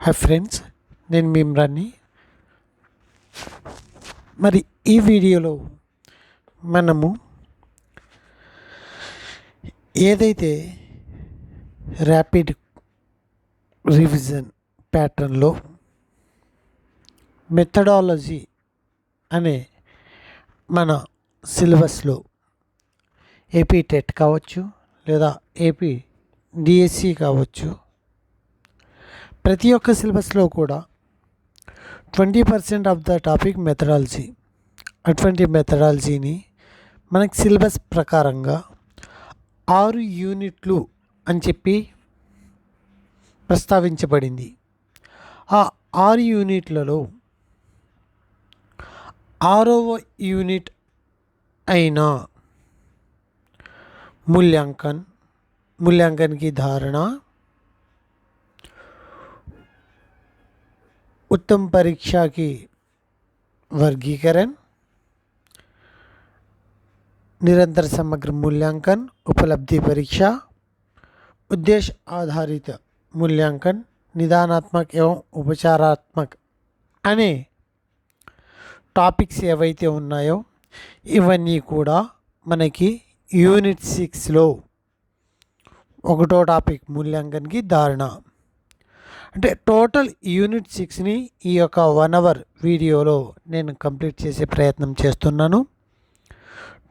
Hi friends, నేను మీ ఇమ్రాన్ని. మరి ఈ వీడియోలో మనము ఏదైతే ర్యాపిడ్ రివిజన్ ప్యాటర్న్లో మెథడాలజీ అనే మన సిలబస్లో ఏపీ టెట్ కావచ్చు లేదా ఏపీ డిఎస్సి కావచ్చు, ప్రతి ఒక్క సిలబస్లో కూడా 20% ఆఫ్ ద టాపిక్ మెథడాలజీ. అటువంటి మెథడాలజీని మనకి సిలబస్ ప్రకారంగా 6 యూనిట్లు అని చెప్పి ప్రస్తావించబడింది. ఆ 6 యూనిట్లలో 6వ యూనిట్ అయిన मूल्यांकन की धारणा, उत्तम परीक्षा की वर्गीकरण, निरंतर समग्र मूल्यांकन, उपलब्धि परीक्षा, उद्देश्य आधारित मूल्यांकन, निदानात्मक एवं उपचारात्मक अने టాపిక్స్ ఏవైతే ఉన్నాయో ఇవన్నీ కూడా మనకి యూనిట్ 6లో ఒకటో టాపిక్ మూల్యాంకన్కి ధారణ. అంటే టోటల్ యూనిట్ 6ని ఈ యొక్క 1 అవర్ వీడియోలో నేను కంప్లీట్ చేసే ప్రయత్నం చేస్తున్నాను.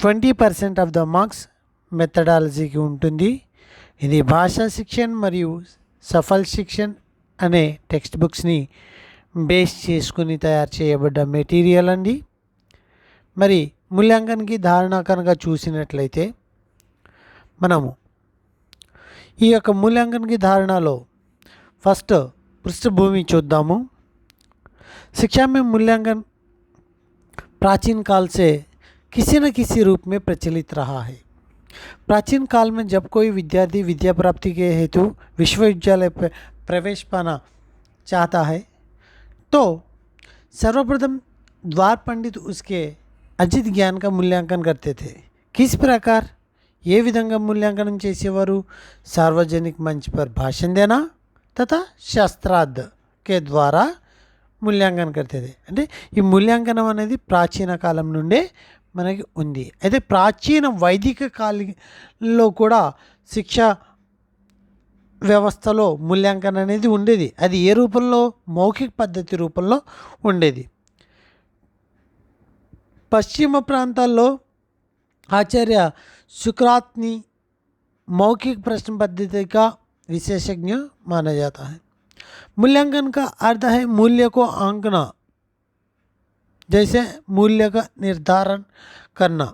20% ఆఫ్ ద మార్క్స్ మెథడాలజీకి ఉంటుంది. ఇది భాషా శిక్షణ మరియు సఫల్ శిక్షణ అనే టెక్స్ట్ బుక్స్ని బేస్ చేసుకుని తయారు చేయబడ్డ మెటీరియల్ అండి. మరి మూల్యాంకన్కి ధారణ కనుక చూసినట్లయితే మనము ఈ యొక్క మూల్యాంకన్కి ధారణలో फर्स्ट पृष्ठभूमि चूद्दामु. शिक्षा में मूल्यांकन प्राचीन काल से किसी न किसी रूप में प्रचलित रहा है. प्राचीन काल में जब कोई विद्यार्थी विद्या प्राप्ति के हेतु विश्वविद्यालय प्रवेश पाना चाहता है तो सर्वप्रथम द्वार पंडित उसके अर्जित ज्ञान का मूल्यांकन करते थे. किस प्रकार? ये विधंगा मूल्यांकन చేసేవారు सार्वजनिक मंच पर भाषण देना तथा శాస్త్రార్థ के द्वारा మూల్యాంకన करते थे. అంటే ఈ మూల్యాంకనం అనేది ప్రాచీన కాలం నుండే మనకి ఉంది. అయితే ప్రాచీన వైదిక కాలంలో కూడా శిక్షా వ్యవస్థలో మూల్యాంకనం అనేది ఉండేది. అది ఏ రూపంలో? మౌఖిక పద్ధతి రూపంలో ఉండేది. పశ్చిమ ప్రాంతాల్లో ఆచార్య सुकरातनी मौखिक प्रश्न पद्धति का विशेषज्ञ माना जाता है. मूल्यांकन का अर्थ है मूल्य को आंकना, जैसे मूल्य का निर्धारण करना.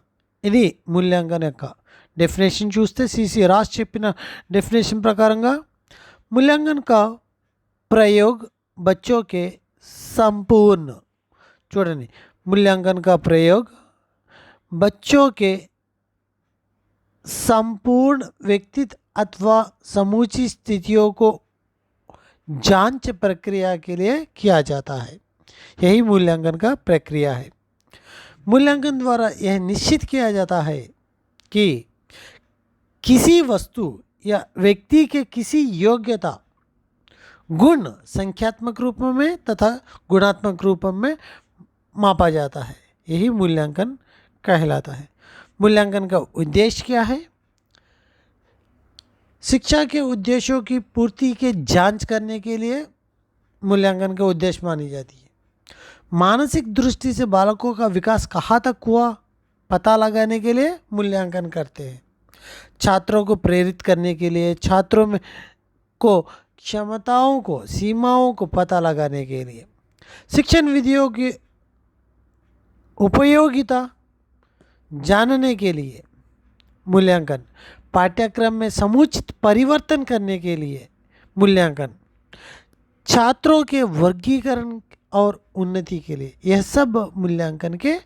ఇది మూల్యాంకన యొక్క డెఫినేషన్ చూస్తే సిసి రాజ్ చెప్పిన డెఫినేషన్ ప్రకారంగా मूल्यांकन का प्रयोग बच्चों के संपूर्ण, చూడండి, मूल्यांकन का प्रयोग बच्चों के संपूर्ण व्यक्तित्व अथवा समूची स्थितियों को जांच प्रक्रिया के लिए किया जाता है. यही मूल्यांकन का प्रक्रिया है. मूल्यांकन द्वारा यह निश्चित किया जाता है कि किसी वस्तु या व्यक्ति के किसी योग्यता गुण संख्यात्मक रूप में तथा गुणात्मक रूप में मापा जाता है. यही मूल्यांकन कहलाता है. मूल्यांकन का उद्देश्य क्या है? शिक्षा के उद्देश्यों की पूर्ति के जांच करने के लिए मूल्यांकन का उद्देश्य मानी जाती है. मानसिक दृष्टि से बालकों का विकास कहाँ तक हुआ पता लगाने के लिए मूल्यांकन करते हैं. छात्रों को प्रेरित करने के लिए, छात्रों में को क्षमताओं को, सीमाओं को पता लगाने के लिए, शिक्षण विधियों की उपयोगिता जानने के लिए मूल्यांकन, पाठ्यक्रम में समुचित परिवर्तन करने के लिए मूल्यांकन, छात्रों के वर्गीकरण और उन्नति के लिए, यह सब मूल्यांकन के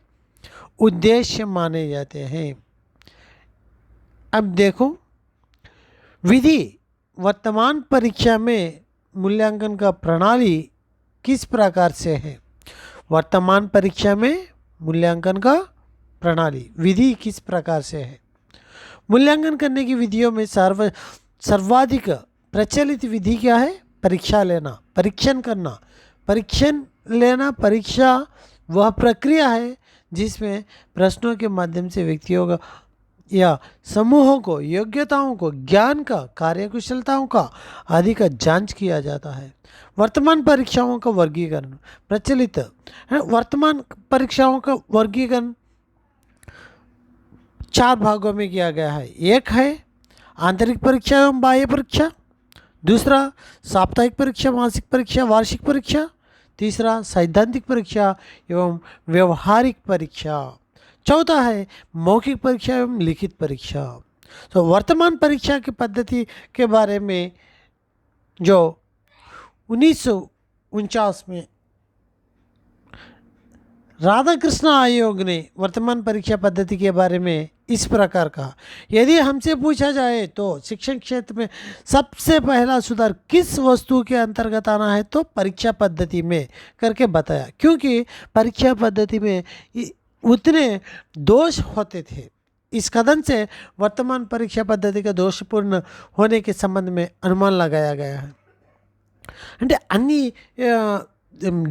उद्देश्य माने जाते हैं. अब देखो, विधि वर्तमान परीक्षा में मूल्यांकन का प्रणाली किस प्रकार से है? वर्तमान परीक्षा में मूल्यांकन का प्रणाली विधि किस प्रकार से है? मूल्यांकन करने की विधियों में सर्वाधिक प्रचलित विधि क्या है? परीक्षा लेना, परीक्षण करना। परीक्षण लेना, परीक्षा वह प्रक्रिया है जिसमें प्रश्नों के माध्यम से व्यक्तियों का या समूहों को, योग्यताओं को, ज्ञान का, कार्यकुशलताओं का आदि का जांच किया जाता है। वर्तमान परीक्षाओं का वर्गीकरण प्रचलित है। वर्तमान परीक्षाओं का वर्गीकरण 4 भागों में किया गया है। एक है आंतरिक परीक्षा एवं बाह्य परीक्षा, दूसरा साप्ताहिक परीक्षा, मासिक परीक्षा, वार्षिक परीक्षा, तीसरा सैद्धांतिक परीक्षा एवं व्यवहारिक परीक्षा, चौथा है मौखिक परीक्षा एवं लिखित परीक्षा। तो वर्तमान परीक्षा की पद्धति के बारे में जो 1949 में राधाकृष्ण आयोग ने वर्तमान परीक्षा पद्धति के बारे में इस प्रकार कहा, यदि हमसे पूछा जाए तो शिक्षण क्षेत्र में सबसे पहला सुधार किस वस्तु के अंतर्गत आना है, तो परीक्षा पद्धति में करके बताया, क्योंकि परीक्षा पद्धति में उतने दोष होते थे। इस कथन से वर्तमान परीक्षा पद्धति का दोषपूर्ण होने के संबंध में अनुमान लगाया गया है। అంటే అన్ని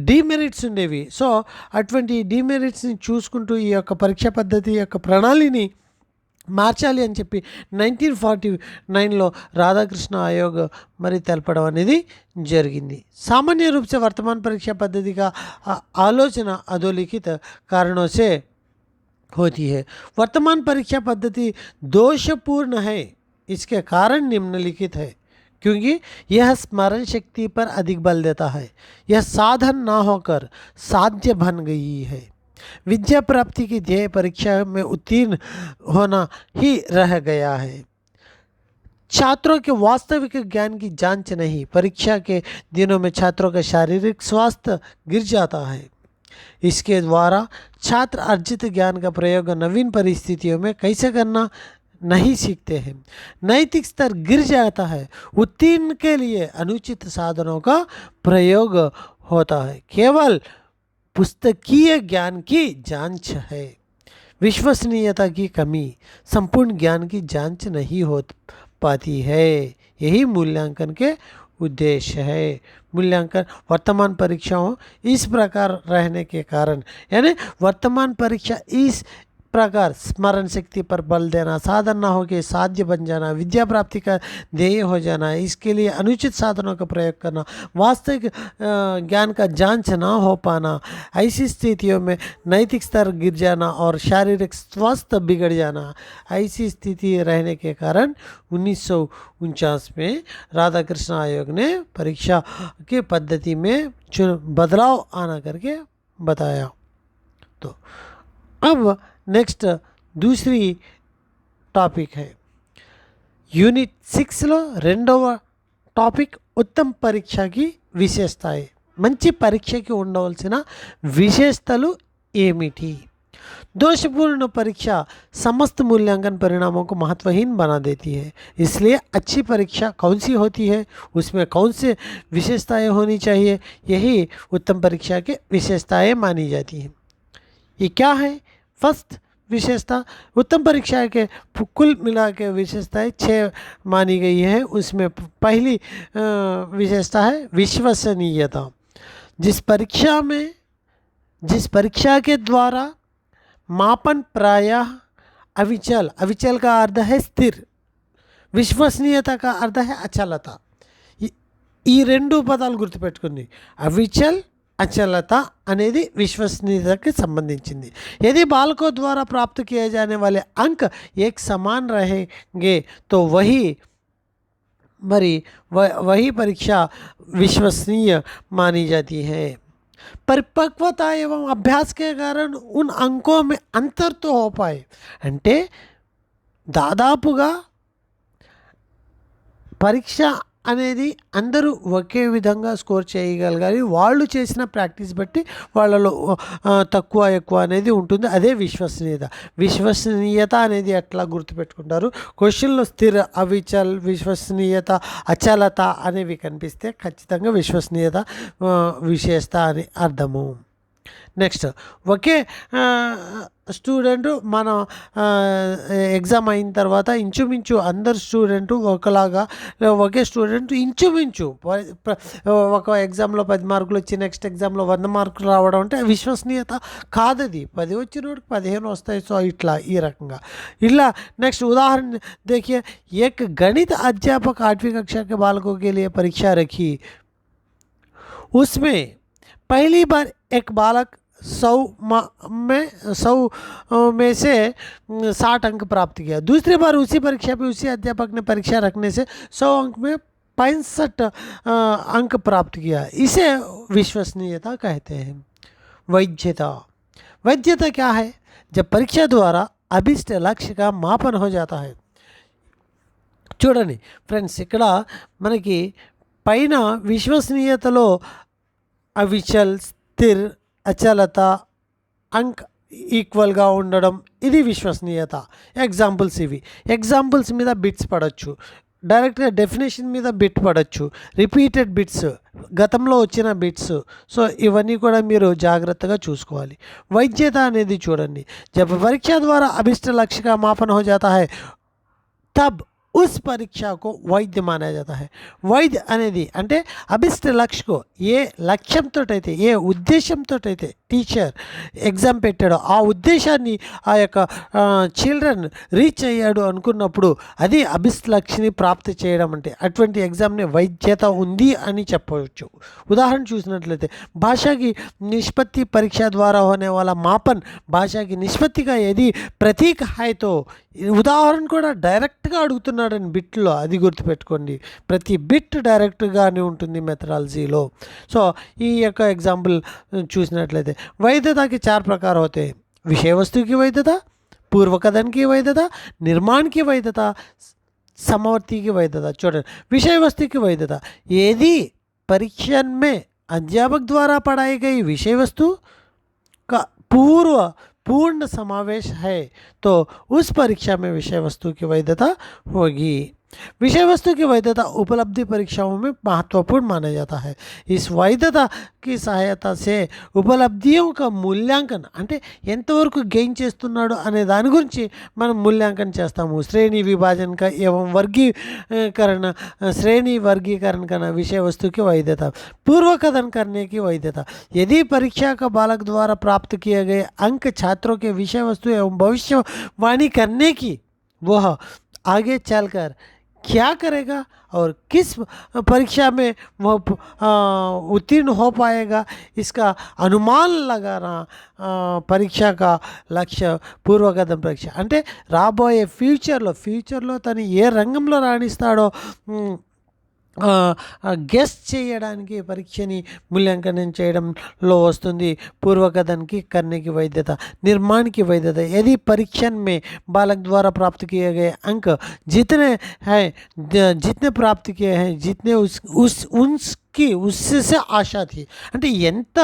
డీమెరిట్స్ ఉండేవి. సో అటువంటి డీమెరిట్స్ని చూసుకుంటూ ఈ యొక్క పరీక్షా పద్ధతి యొక్క ప్రణాళిని మార్చాలి అని చెప్పి 1949లో రాధాకృష్ణ ఆయోగ్ మరి తెలపడం అనేది జరిగింది. सामान्य रूप से वर्तमान परीक्षा पद्धति का आलोचना अधोलिखित कारणों से होती है. वर्तमान परीक्षा पद्धति दोषपूर्ण है. इसके कारण निम्नलिखित है, क्योंकि यह स्मरण शक्ति पर अधिक बल देता है. यह साधन ना होकर साध्य बन गई है. विद्या प्राप्ति की ध्येय परीक्षा में उत्तीर्ण होना ही रह गया है. छात्रों के वास्तविक ज्ञान की जांच नहीं. परीक्षा के दिनों में छात्रों का शारीरिक स्वास्थ्य गिर जाता है. इसके द्वारा छात्र अर्जित ज्ञान का प्रयोग नवीन परिस्थितियों में कैसे करना नहीं सीखते हैं. नैतिक स्तर गिर जाता है. उत्तीर्ण के लिए अनुचित साधनों का प्रयोग होता है. केवल पुस्तकीय ज्ञान की जांच है. विश्वसनीयता की कमी. संपूर्ण ज्ञान की जांच नहीं हो पाती है. यही मूल्यांकन के उद्देश्य है. मूल्यांकन वर्तमान परीक्षाओं इस प्रकार रहने के कारण, यानी वर्तमान परीक्षा इस प्रकार स्मरण शक्ति पर बल देना, साधन ना हो के साध्य बन जाना, विद्या प्राप्ति का ध्येय हो जाना, इसके लिए अनुचित साधनों का प्रयोग करना, वास्तविक ज्ञान का जांच ना हो पाना, ऐसी स्थितियों में नैतिक स्तर गिर जाना और शारीरिक स्वास्थ्य बिगड़ जाना, ऐसी स्थिति रहने के कारण 1949 में राधाकृष्ण आयोग ने परीक्षा की पद्धति में बदलाव आना करके बताया. तो अब नेक्स्ट दूसरी టాపిక్ है. యూనిట్ 6లో రెండవ టాపిక్ ఉత్తమ పరీక్షకి విశేషతాయి. మంచి పరీక్షకి ఉండవలసిన విశేషతలు ఏమిటి? दोषपूर्ण परीक्षा समस्त मूल्यांकन परिणामों को महत्वहीन बना देती है. इसलिए अच्छी परीक्षा कौन सी होती है, उसमें कौन से विशेषताएं होनी चाहिए, यही उत्तम परीक्षा के विशेषताएं मानी जाती हैं. ये क्या है? फर्स्ट विशेषता, उत्तम परीक्षा के कुल मिला के विशेषताएं 6 मानी गई है. उसमें पहली विशेषता है विश्वसनीयता. जिस परीक्षा के द्वारा मापन प्रायः अविचल, अविचल का अर्थ है स्थिर, विश्वसनीयता का अर्थ है अचलता. ఈ రెండు పదాలు గుర్తుపెట్టుకుంది. అవిచల్, अचलता అనేది विश्वसनीयता संबंधिंचिंది. यदि बालकों द्वारा प्राप्त किए जाने वाले अंक एक समान रहेंगे तो वही परीक्षा विश्वसनीय मानी जाती है. परिपक्वता एवं अभ्यास के कारण उन अंकों में अंतर तो हो पाए, అంటే దాదాపుగా పరీక్ష అనేది అందరూ ఒకే విధంగా స్కోర్ చేయగలగాలి. వాళ్ళు చేసిన ప్రాక్టీస్ బట్టి వాళ్ళలో తక్కువ ఎక్కువ అనేది ఉంటుంది. అదే విశ్వసనీయత. విశ్వసనీయత అనేది ఎట్లా గుర్తుపెట్టుకుంటారు? క్వశ్చన్లో స్థిర, అవిచల్, విశ్వసనీయత, అచలత అనేవి కనిపిస్తే ఖచ్చితంగా విశ్వసనీయత విశేషత అని అర్థము. నెక్స్ట్, ఒకే స్టూడెంట్ మన ఎగ్జామ్ అయిన తర్వాత ఇంచుమించు అందరు స్టూడెంట్ ఒకలాగా, ఒకే స్టూడెంట్ ఇంచుమించు ఒక ఎగ్జామ్లో 10 మార్కులు వచ్చి నెక్స్ట్ ఎగ్జామ్లో 100 మార్కులు రావడం అంటే విశ్వసనీయత కాదది. 10 వచ్చినోడికి 15 వస్తాయి. సో ఇట్లా ఈ రకంగా ఇలా నెక్స్ట్ उदाहरण देखिए, एक गणित अध्यापक 8वीं कक्षा के बालकों के लिए परीक्षा रखी। उसमें पहली बार एक बालक 100 में से 60 अंक प्राप्त किया। दूसरी बार उसी परीक्षा पे उसी अध्यापक ने परीक्षा रखने से 100 अंक में 65 अंक प्राप्त किया। इसे विश्वसनीयता कहते हैं। वैधता क्या है? जब परीक्षा द्वारा अभिष्ट लक्ष्य का मापन हो जाता है। చూడండి ఫ్రెండ్స్, ఇక్కడ మనకి పైన విశ్వసనీయతలో అవిచల్, స్థిర్, అచలత, అంక్ ఈక్వల్గా ఉండడం, ఇది విశ్వసనీయత. ఎగ్జాంపుల్స్ ఇవి. ఎగ్జాంపుల్స్ మీద బిట్స్ పడవచ్చు, డైరెక్ట్గా డెఫినేషన్ మీద బిట్ పడవచ్చు, రిపీటెడ్ బిట్స్, గతంలో వచ్చిన బిట్స్. సో ఇవన్నీ కూడా మీరు జాగ్రత్తగా చూసుకోవాలి. వైద్యత అనేది చూడండి, जब परीक्षा द्वारा अभिष्ट लक्ष्य का मापन हो जाता है तब उस परीक्षा को వైద్య మానా जाता है. వైద్య అనేది అంటే అభిష్ట లక్ష్యకు ఏ లక్ష్యంతో అయితే, ఏ ఉద్దేశంతో అయితే టీచర్ ఎగ్జామ్ పెట్టాడో ఆ ఉద్దేశాన్ని ఆ యొక్క చిల్డ్రన్ రీచ్ అయ్యాడు అనుకున్నప్పుడు అది అభిష్ట లక్ష్యాన్ని ప్రాప్తి చేయడం అంటే అటువంటి ఎగ్జామ్ని వైద్యత ఉంది అని చెప్పవచ్చు. ఉదాహరణ చూసినట్లయితే भाषा की निष्पत्ति परीक्षा द्वारा होने वाला मापन भाषा की निष्पत्ति का यदि प्रतीक है तो, ఉదాహరణ కూడా డైరెక్ట్గా అడుగుతున్నాడని బిట్లో, అది గుర్తుపెట్టుకోండి. ప్రతి బిట్ డైరెక్ట్గానే ఉంటుంది మెథడాలజీలో. సో ఈ యొక్క ఎగ్జాంపుల్ చూసినట్లయితే वैधता के 4 प्रकार होते हैं। विषय वस्तु की वैधता, पूर्व कथन की वैधता, निर्माण की वैधता, समवर्ती की वैधता. చూడండి, विषय वस्तु की वैधता, यदि परीक्षा में अध्यापक द्वारा पढ़ाई गई विषय वस्तु का पूर्ण समावेश है तो उस परीक्षा में विषय वस्तु की वैधता होगी। विषय वस्तु की वैधता उपलब्धि परीक्षाओं में महत्वपूर्ण माना जाता है। इस वैधता की सहायता से ఉపలబ్ధియం का మూల్యాంకన్ అంటే ఎంతవరకు గెయిన్ చేస్తున్నాడు అనే దాని గురించి మనం మూల్యాంకన చేస్తాము. శ్రేణి విభాజన का एवं वर्गीकरण, श्रेणी वर्गीकरण करना विषय वस्तु की वैधता। पूर्व कथन करने की वैधता, यदि परीक्षा का बालक द्वारा प्राप्त किए गए अंक छात्रों के विषय वस्तु एवं भविष्यवाणी करने की, वह आगे चलकर क्या करेगा और किस परीक्षा में वह उत्तीर्ण हो पाएगा, इसका अनुमान लगाना పరీక్ష का లక్ష్య పూర్వగతం పరీక్ష. అంటే రాబోయే ఫ్యూచర్లో తను ఏ రంగంలో రాణిస్తాడో గెస్ చేయడానికి పరీక్షని మూల్యాంకనం చేయడంలో వస్తుంది. पूर्वकथन की करने की वैधता, निर्माण की वैधता, यदि परीक्षण में बालक द्वारा प्राप्त किए गए अंक जितने प्राप्त किए हैं, जितने उसकी उससे आशा थी, అంటే ఎంత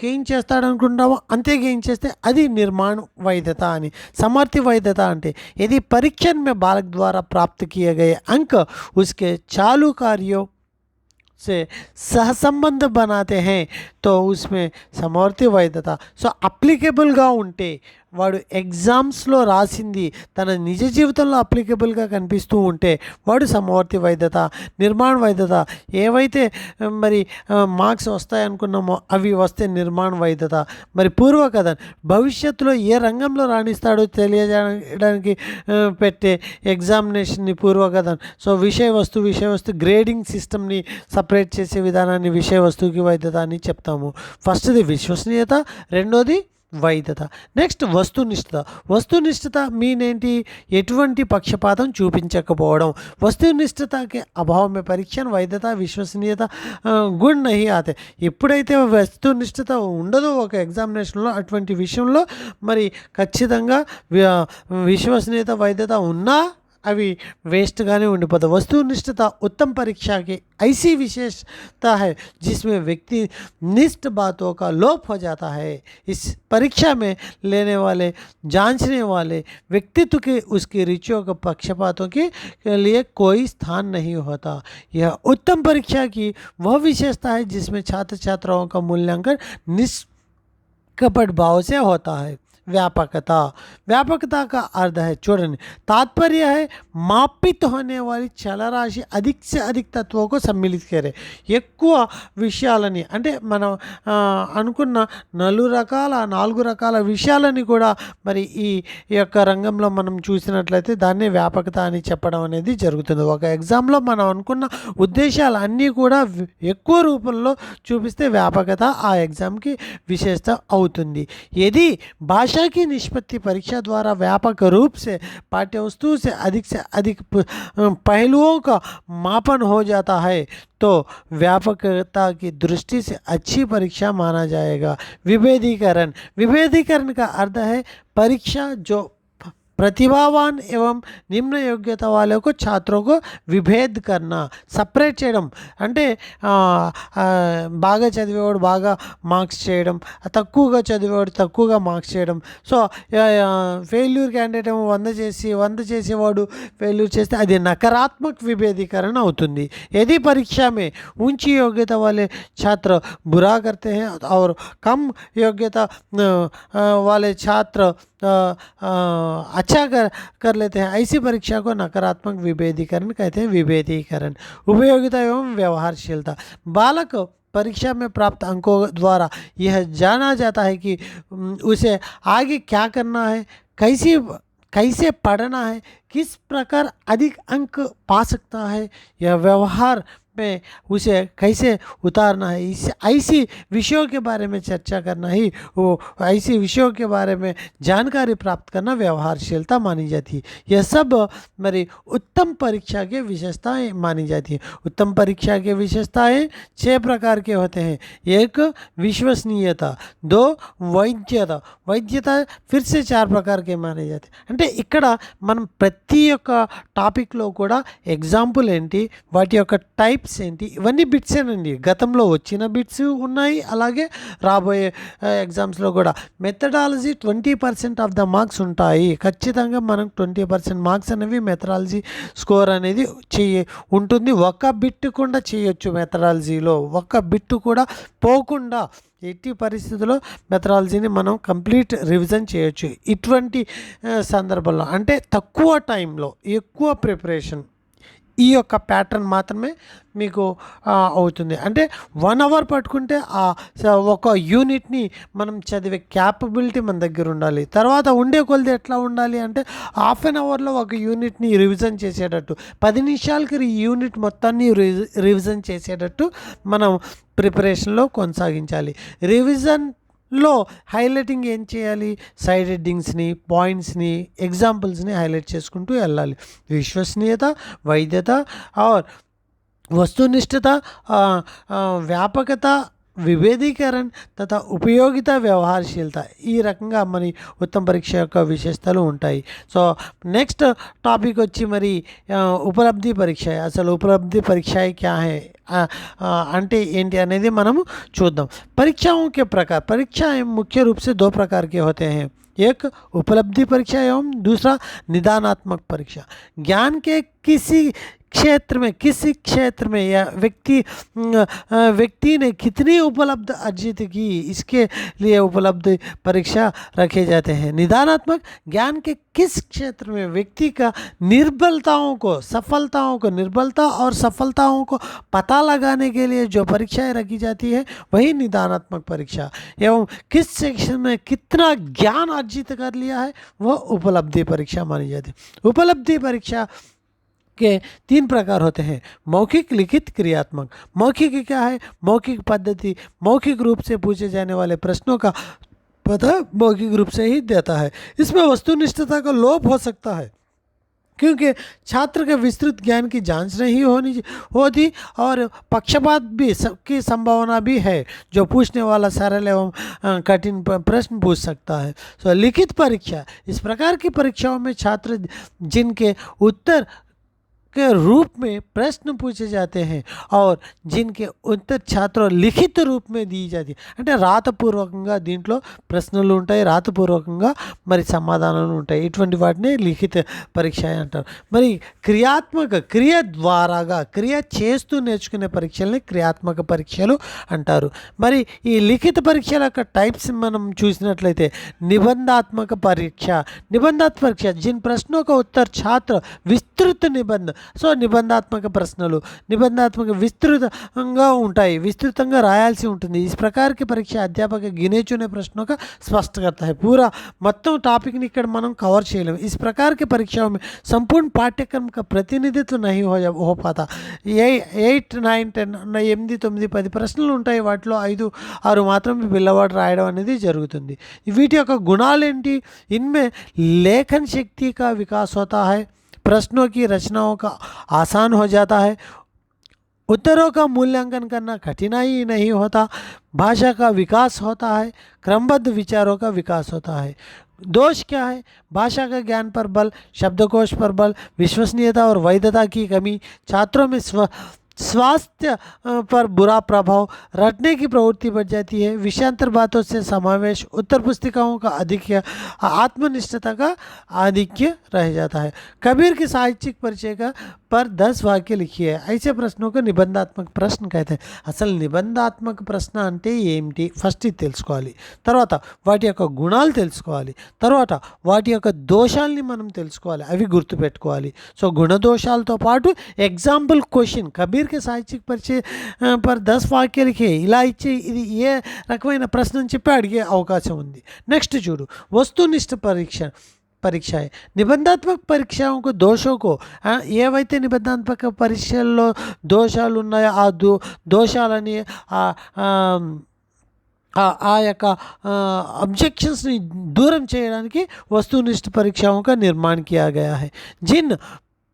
గెయిన్ చేస్తాడనుకుంటామో అంతే గెయిన్ చేస్తే అది निर्माण वैधता అని. समर्थी वैधता అంటే यदि परीक्षण में बालक द्वारा प्राप्त किए गए अंक उसके चालू कार्यों से सहसंबंध बनाते हैं तो उसमें समवर्ती वैधता. సో అప్లికేబుల్గా ఉంటే, వాడు ఎగ్జామ్స్లో రాసింది తన నిజ జీవితంలో అప్లికేబుల్గా కనిపిస్తూ ఉంటే వాడు సమవర్తి వైధత. నిర్మాణ వైధత, ఏవైతే మరి మార్క్స్ వస్తాయనుకున్నామో అవి వస్తే నిర్మాణ వైధత. మరి పూర్వకథన్, భవిష్యత్తులో ఏ రంగంలో రాణిస్తాడో తెలియజేయడానికి పెట్టే ఎగ్జామినేషన్ని పూర్వకథన్. సో విషయ వస్తు గ్రేడింగ్ సిస్టమ్ని సపరేట్ చేసే విధానాన్ని విషయ వస్తువుకి వైధత అని చెప్తాము. ఫస్ట్ది విశ్వసనీయత, రెండోది వైధత. నెక్స్ట్ వస్తునిష్ఠత మీన్ ఏంటి? ఎటువంటి పక్షపాతం చూపించకపోవడం. వస్తునిష్ఠతకి అభావం में परीक्षण वैधता विश्वसनीयता गुण नहीं आते. ఎప్పుడైతే వస్తునిష్ఠత ఉండదో ఒక ఎగ్జామినేషన్లో అటువంటి విషయంలో మరి ఖచ్చితంగా విశ్వసనీయత వైధత ఉన్నా अभी वेस्ट गाने ఉండిపోతాయి. वस्तुनिष्ठता उत्तम परीक्षा की ऐसी विशेषता है जिसमें व्यक्ति निष्ठ बातों का लोप हो जाता है. इस परीक्षा में लेने वाले जांचने वाले व्यक्तित्व के उसकी रुचियों के पक्षपातों के लिए कोई स्थान नहीं होता. यह उत्तम परीक्षा की वह विशेषता है जिसमें छात्र छात्राओं का मूल्यांकन निष्कपट भाव से होता है. व्यापकता। व्यापकता का अर्थ है, చూడండి, तात्पर्य है मापित होने वाली చలరాశి अधिक से अधिक तत्वों को सम्मिलित करे। ఎక్కువ విషయాలని అంటే మనం అనుకున్న 4 రకాల విషయాలని కూడా మరి ఈ యొక్క రంగంలో మనం చూసినట్లయితే దాన్ని వ్యాపకత అని చెప్పడం అనేది జరుగుతుంది. ఒక ఎగ్జామ్లో మనం అనుకున్న ఉద్దేశాలు అన్నీ కూడా ఎక్కువ రూపంలో చూపిస్తే వ్యాపకత ఆ एग्जाम की विशेषता అవుతుంది. यदि भाषा की निष्पत्ति परीक्षा द्वारा व्यापक रूप से पाठ्य वस्तु से अधिक पहलुओं का मापन हो जाता है तो व्यापकता की दृष्टि से अच्छी परीक्षा माना जाएगा। विभेदीकरण का अर्थ है परीक्षा जो प्रतिभावान एवं निम्न योग्यता वाले को छात्रों को विभेद करना, సపరేట్ చేయడం అంటే బాగా చదివేవాడు బాగా మార్క్స్ చేయడం, తక్కువగా చదివేవాడు తక్కువగా మార్క్స్ చేయడం. సో ఫెయిల్యూర్ క్యాండిడేట్ ఏమో 100 చేసేవాడు ఫెయిల్యూర్ చేస్తే అది నకారాత్మक विभेदीकरण అవుతుంది. यदि परीक्षा में ऊंची योग्यता वाले छात्र बुरा करते हैं और कम योग्यता वाले छात्र अच्छा कर लेते हैं, ऐसी परीक्षा को नकारात्मक विभेदीकरण कहते हैं। विभेदीकरण उपयोगिता एवं व्यवहारशीलता। बालक परीक्षा में प्राप्त अंकों द्वारा यह जाना जाता है कि उसे आगे क्या करना है, कैसे पढ़ना है, किस प्रकार अधिक अंक पा सकता है, यह व्यवहार में उसे कैसे उतारना है। इस ऐसी विषयों के बारे में चर्चा करना ही वो ऐसी विषयों के बारे में जानकारी प्राप्त करना व्यवहारशीलता मानी जाती है। यह सब मेरी उत्तम परीक्षा के विशेषताएं मानी जाती है। उत्तम परीक्षा के विशेषताएं 6 प्रकार के होते हैं। 1 विश्वसनीयता, 2 वैद्यता फिर से 4 प्रकार के माने जाते हैं. అంటే ఇక్కడ మనం ప్రతి ఒక్క టాపిక్లో కూడా ఎగ్జాంపుల్ ఏంటి, వాటి యొక్క టైప్స్ ఏంటి, ఇవన్నీ బిట్సేనండి. గతంలో వచ్చిన బిట్స్ ఉన్నాయి, అలాగే రాబోయే ఎగ్జామ్స్లో కూడా. మెథడాలజీ 20% ఆఫ్ ద మార్క్స్ ఉంటాయి. ఖచ్చితంగా మనం 20% మార్క్స్ అనేవి మెథడాలజీ స్కోర్ అనేది ఉంటుంది. ఒక బిట్ కూడా చేయొచ్చు మెథడాలజీలో, ఒక్క బిట్ కూడా పోకుండా ఎట్టి పరిస్థితుల్లో మెథడాలజీని మనం కంప్లీట్ రివిజన్ చేయొచ్చు. ఇటువంటి సందర్భంలో అంటే తక్కువ టైంలో ఎక్కువ ప్రిపరేషన్, ఈ యొక్క ప్యాటర్న్ మాత్రమే మీకు అవుతుంది. అంటే 1 అవర్ పట్టుకుంటే ఒక యూనిట్ని మనం చదివే క్యాపబిలిటీ మన దగ్గర ఉండాలి. తర్వాత ఉండే కొలది ఎట్లా ఉండాలి అంటే హాఫ్ అన్ అవర్లో ఒక యూనిట్ని రివిజన్ చేసేటట్టు, 10 నిమిషాలకి ఈ యూనిట్ మొత్తాన్ని రివిజన్ చేసేటట్టు మనం ప్రిపరేషన్లో కొనసాగించాలి. రివిజన్లో హైలైటింగ్ ఏం చేయాలి, సైడ్ హెడ్డింగ్స్ని, పాయింట్స్ని, ఎగ్జాంపుల్స్ని హైలైట్ చేసుకుంటూ వెళ్ళాలి. విశ్వసనీయత, వైద్యత और वस्तुनिष्ठता, వ్యాపకత, విభేదీకరణ తథా ఉపయోగిత, వ్యవహారశీలత, ఈ రకంగా మరి ఉత్తమ పరీక్ష యొక్క విశేషతలు ఉంటాయి. సో నెక్స్ట్ టాపిక్ వచ్చి మరి ఉపలబ్ధి పరీక్ష. అసలు ఉపలబ్ధి పరీక్ష క్యా హై అంటే ఏంటి అనేది మనము చూద్దాం. परीक्षाओं के प्रकार. परीक्षाएं मुख्य रूप से 2 प्रकार के होते हैं, एक उपलब्धि परीक्षा एवं दूसरा निदानात्मक परीक्षा. ज्ञान के किसी क्षेत्र में या व्यक्ति ने कितनी उपलब्ध अर्जित की, इसके लिए उपलब्ध परीक्षा रखे जाते हैं. निदानात्मक ज्ञान के किस क्षेत्र में व्यक्ति का निर्बलता और सफलताओं को पता लगाने के लिए जो परीक्षाएं रखी जाती है वही निदानात्मक परीक्षा. एवं किस सेक्शन में कितना ज्ञान अर्जित कर लिया है वह उपलब्धि परीक्षा मानी जाती है. उपलब्धि परीक्षा के 3 प्रकार होते हैं, मौखिक, लिखित, क्रियात्मक. मौखिक क्या है? मौखिक पद्धति मौखिक रूप से पूछे जाने वाले प्रश्नों का पता मौखिक रूप से ही देता है. इसमें वस्तुनिष्ठता का लोप हो सकता है क्योंकि छात्र के विस्तृत ज्ञान की जांच नहीं होती और पक्षपात भी की संभावना भी है. जो पूछने वाला सरल एवं कठिन प्रश्न पूछ सकता है. सो लिखित परीक्षा. इस प्रकार की परीक्षाओं में छात्र जिनके उत्तर के रूप में प्रश्न पूछे जाते हैं और जिनके उत्तर छात्रों लिखित रूप में दी जाती అంటే రాతపూర్వకంగా దీంట్లో ప్రశ్నలు ఉంటాయి, రాతపూర్వకంగా మరి సమాధానాలు ఉంటాయి. ఇటువంటి వాటిని లిఖిత పరీక్ష అంటారు. మరి క్రియ ద్వారాగా క్రియ చేస్తూ నేర్చుకునే పరీక్షల్ని క్రియాత్మక పరీక్షలు అంటారు. మరి ఈ లిఖిత పరీక్షల యొక్క టైప్స్ మనం చూసినట్లయితే निबंधात्मक परीक्षा जिन प्रश्नों का उत्तर छात्र विस्तृत निबंध निबंधात्मक प्रश्नలు निबंधात्मक विस्तृతంగా ఉంటాయి, विस्तृతంగా రాయాల్సి ఉంటుంది. इस प्रकार की परीक्षा अध्यापक गिने चुने प्रश्नों का स्पष्ट करता है. पूरा మొత్తం టాపిక్ని ఇక్కడ మనం కవర్ చేయలేము. इस प्रकार की परीक्षाओं में संपूर्ण पाठ्यक्रम का प्रतिनिधित्व नहीं हो पाता. 8, 9, 10 8, 9, 10 ప్రశ్నలు ఉంటాయి, వాటిలో 5, 6 మాత్రం పిల్లవాడు రాయడం అనేది జరుగుతుంది. వీటి యొక్క గుణాలు ఏంటి? इनमें लेखन शक्ति का विकास होता है, प्रश्नों की रचनाओं का आसान हो जाता है, उत्तरों का मूल्यांकन करना कठिनाई नहीं होता, भाषा का विकास होता है, क्रमबद्ध विचारों का विकास होता है. दोष क्या है? भाषा का ज्ञान पर बल, शब्दकोश पर बल, विश्वसनीयता और वैधता की कमी, छात्रों में स्वास्थ्य पर बुरा प्रभाव, रटने की प्रवृत्ति बढ़ जाती है, विषयांतर बातों से समावेश, उत्तर पुस्तिकाओं का आधिक्य, आत्मनिष्ठता का आधिक्य रह जाता है. कबीर के साहित्यिक परिचय का पर 10 वाक्य लिखिए. ऐसे प्रश्नों को निबंधात्मक प्रश्न कहते हैं. అసలు నిబంధాత్మక ప్రశ్న అంటే ఏమిటి? ఫస్ట్ ఇది తెలుసుకోవాలి, తర్వాత వాటి యొక్క గుణాలు తెలుసుకోవాలి, తర్వాత వాటి యొక్క దోషాలని మనం తెలుసుకోవాలి, అవి గుర్తుపెట్టుకోవాలి. సో గుణదోషాలతో పాటు ఎగ్జాంపుల్ క్వశ్చన్ కబీర్ के साहित्यिक परिचय पर 10 वाक्य लिखे ఇలా ఇచ్చి ఇది ఏ రకమైన ప్రశ్న అని చెప్పి అడిగే అవకాశం ఉంది. నెక్స్ట్ చూడు, వస్తునిష్ట పరీక్ష है. నిబంధాత్మక పరీక్షాओं को दोषों को ఏవైతే నిబంధాత్మక పరీక్షల్లో దోషాలు ఉన్నాయో ఆ దోషాలని ఆ యొక్క ऑब्जेक्शंसని दूरम చేయడానికి वस्तुनिष्ठ परीक्षाओं का निर्माण किया गया है. जिन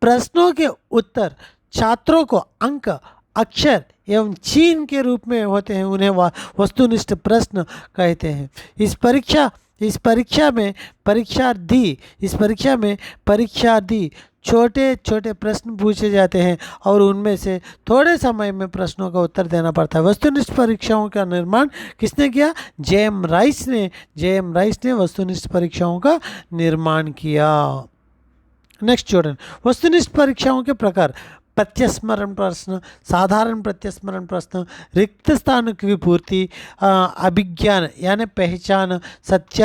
प्रश्नों के उत्तर छात्रों को अंक, अक्षर एवं चिन्ह के रूप में होते हैं उन्हें वस्तुनिष्ठ प्रश्न कहते हैं. इस परीक्षा में परीक्षार्थी छोटे छोटे प्रश्न पूछे जाते हैं और उनमें से थोड़े समय में प्रश्नों का उत्तर देना पड़ता है. वस्तुनिष्ठ परीक्षाओं का निर्माण किसने किया? जेएम राइस ने वस्तुनिष्ठ परीक्षाओं का निर्माण किया. नेक्स्ट स्टूडेंट, वस्तुनिष्ठ परीक्षाओं के प्रकार: प्रत्यस्मरण प्रश्न, साधारण प्रत्यस्मरण प्रश्न, रिक्त स्थान की पूर्ति, अभिज्ञान यानी पहचान, सत्य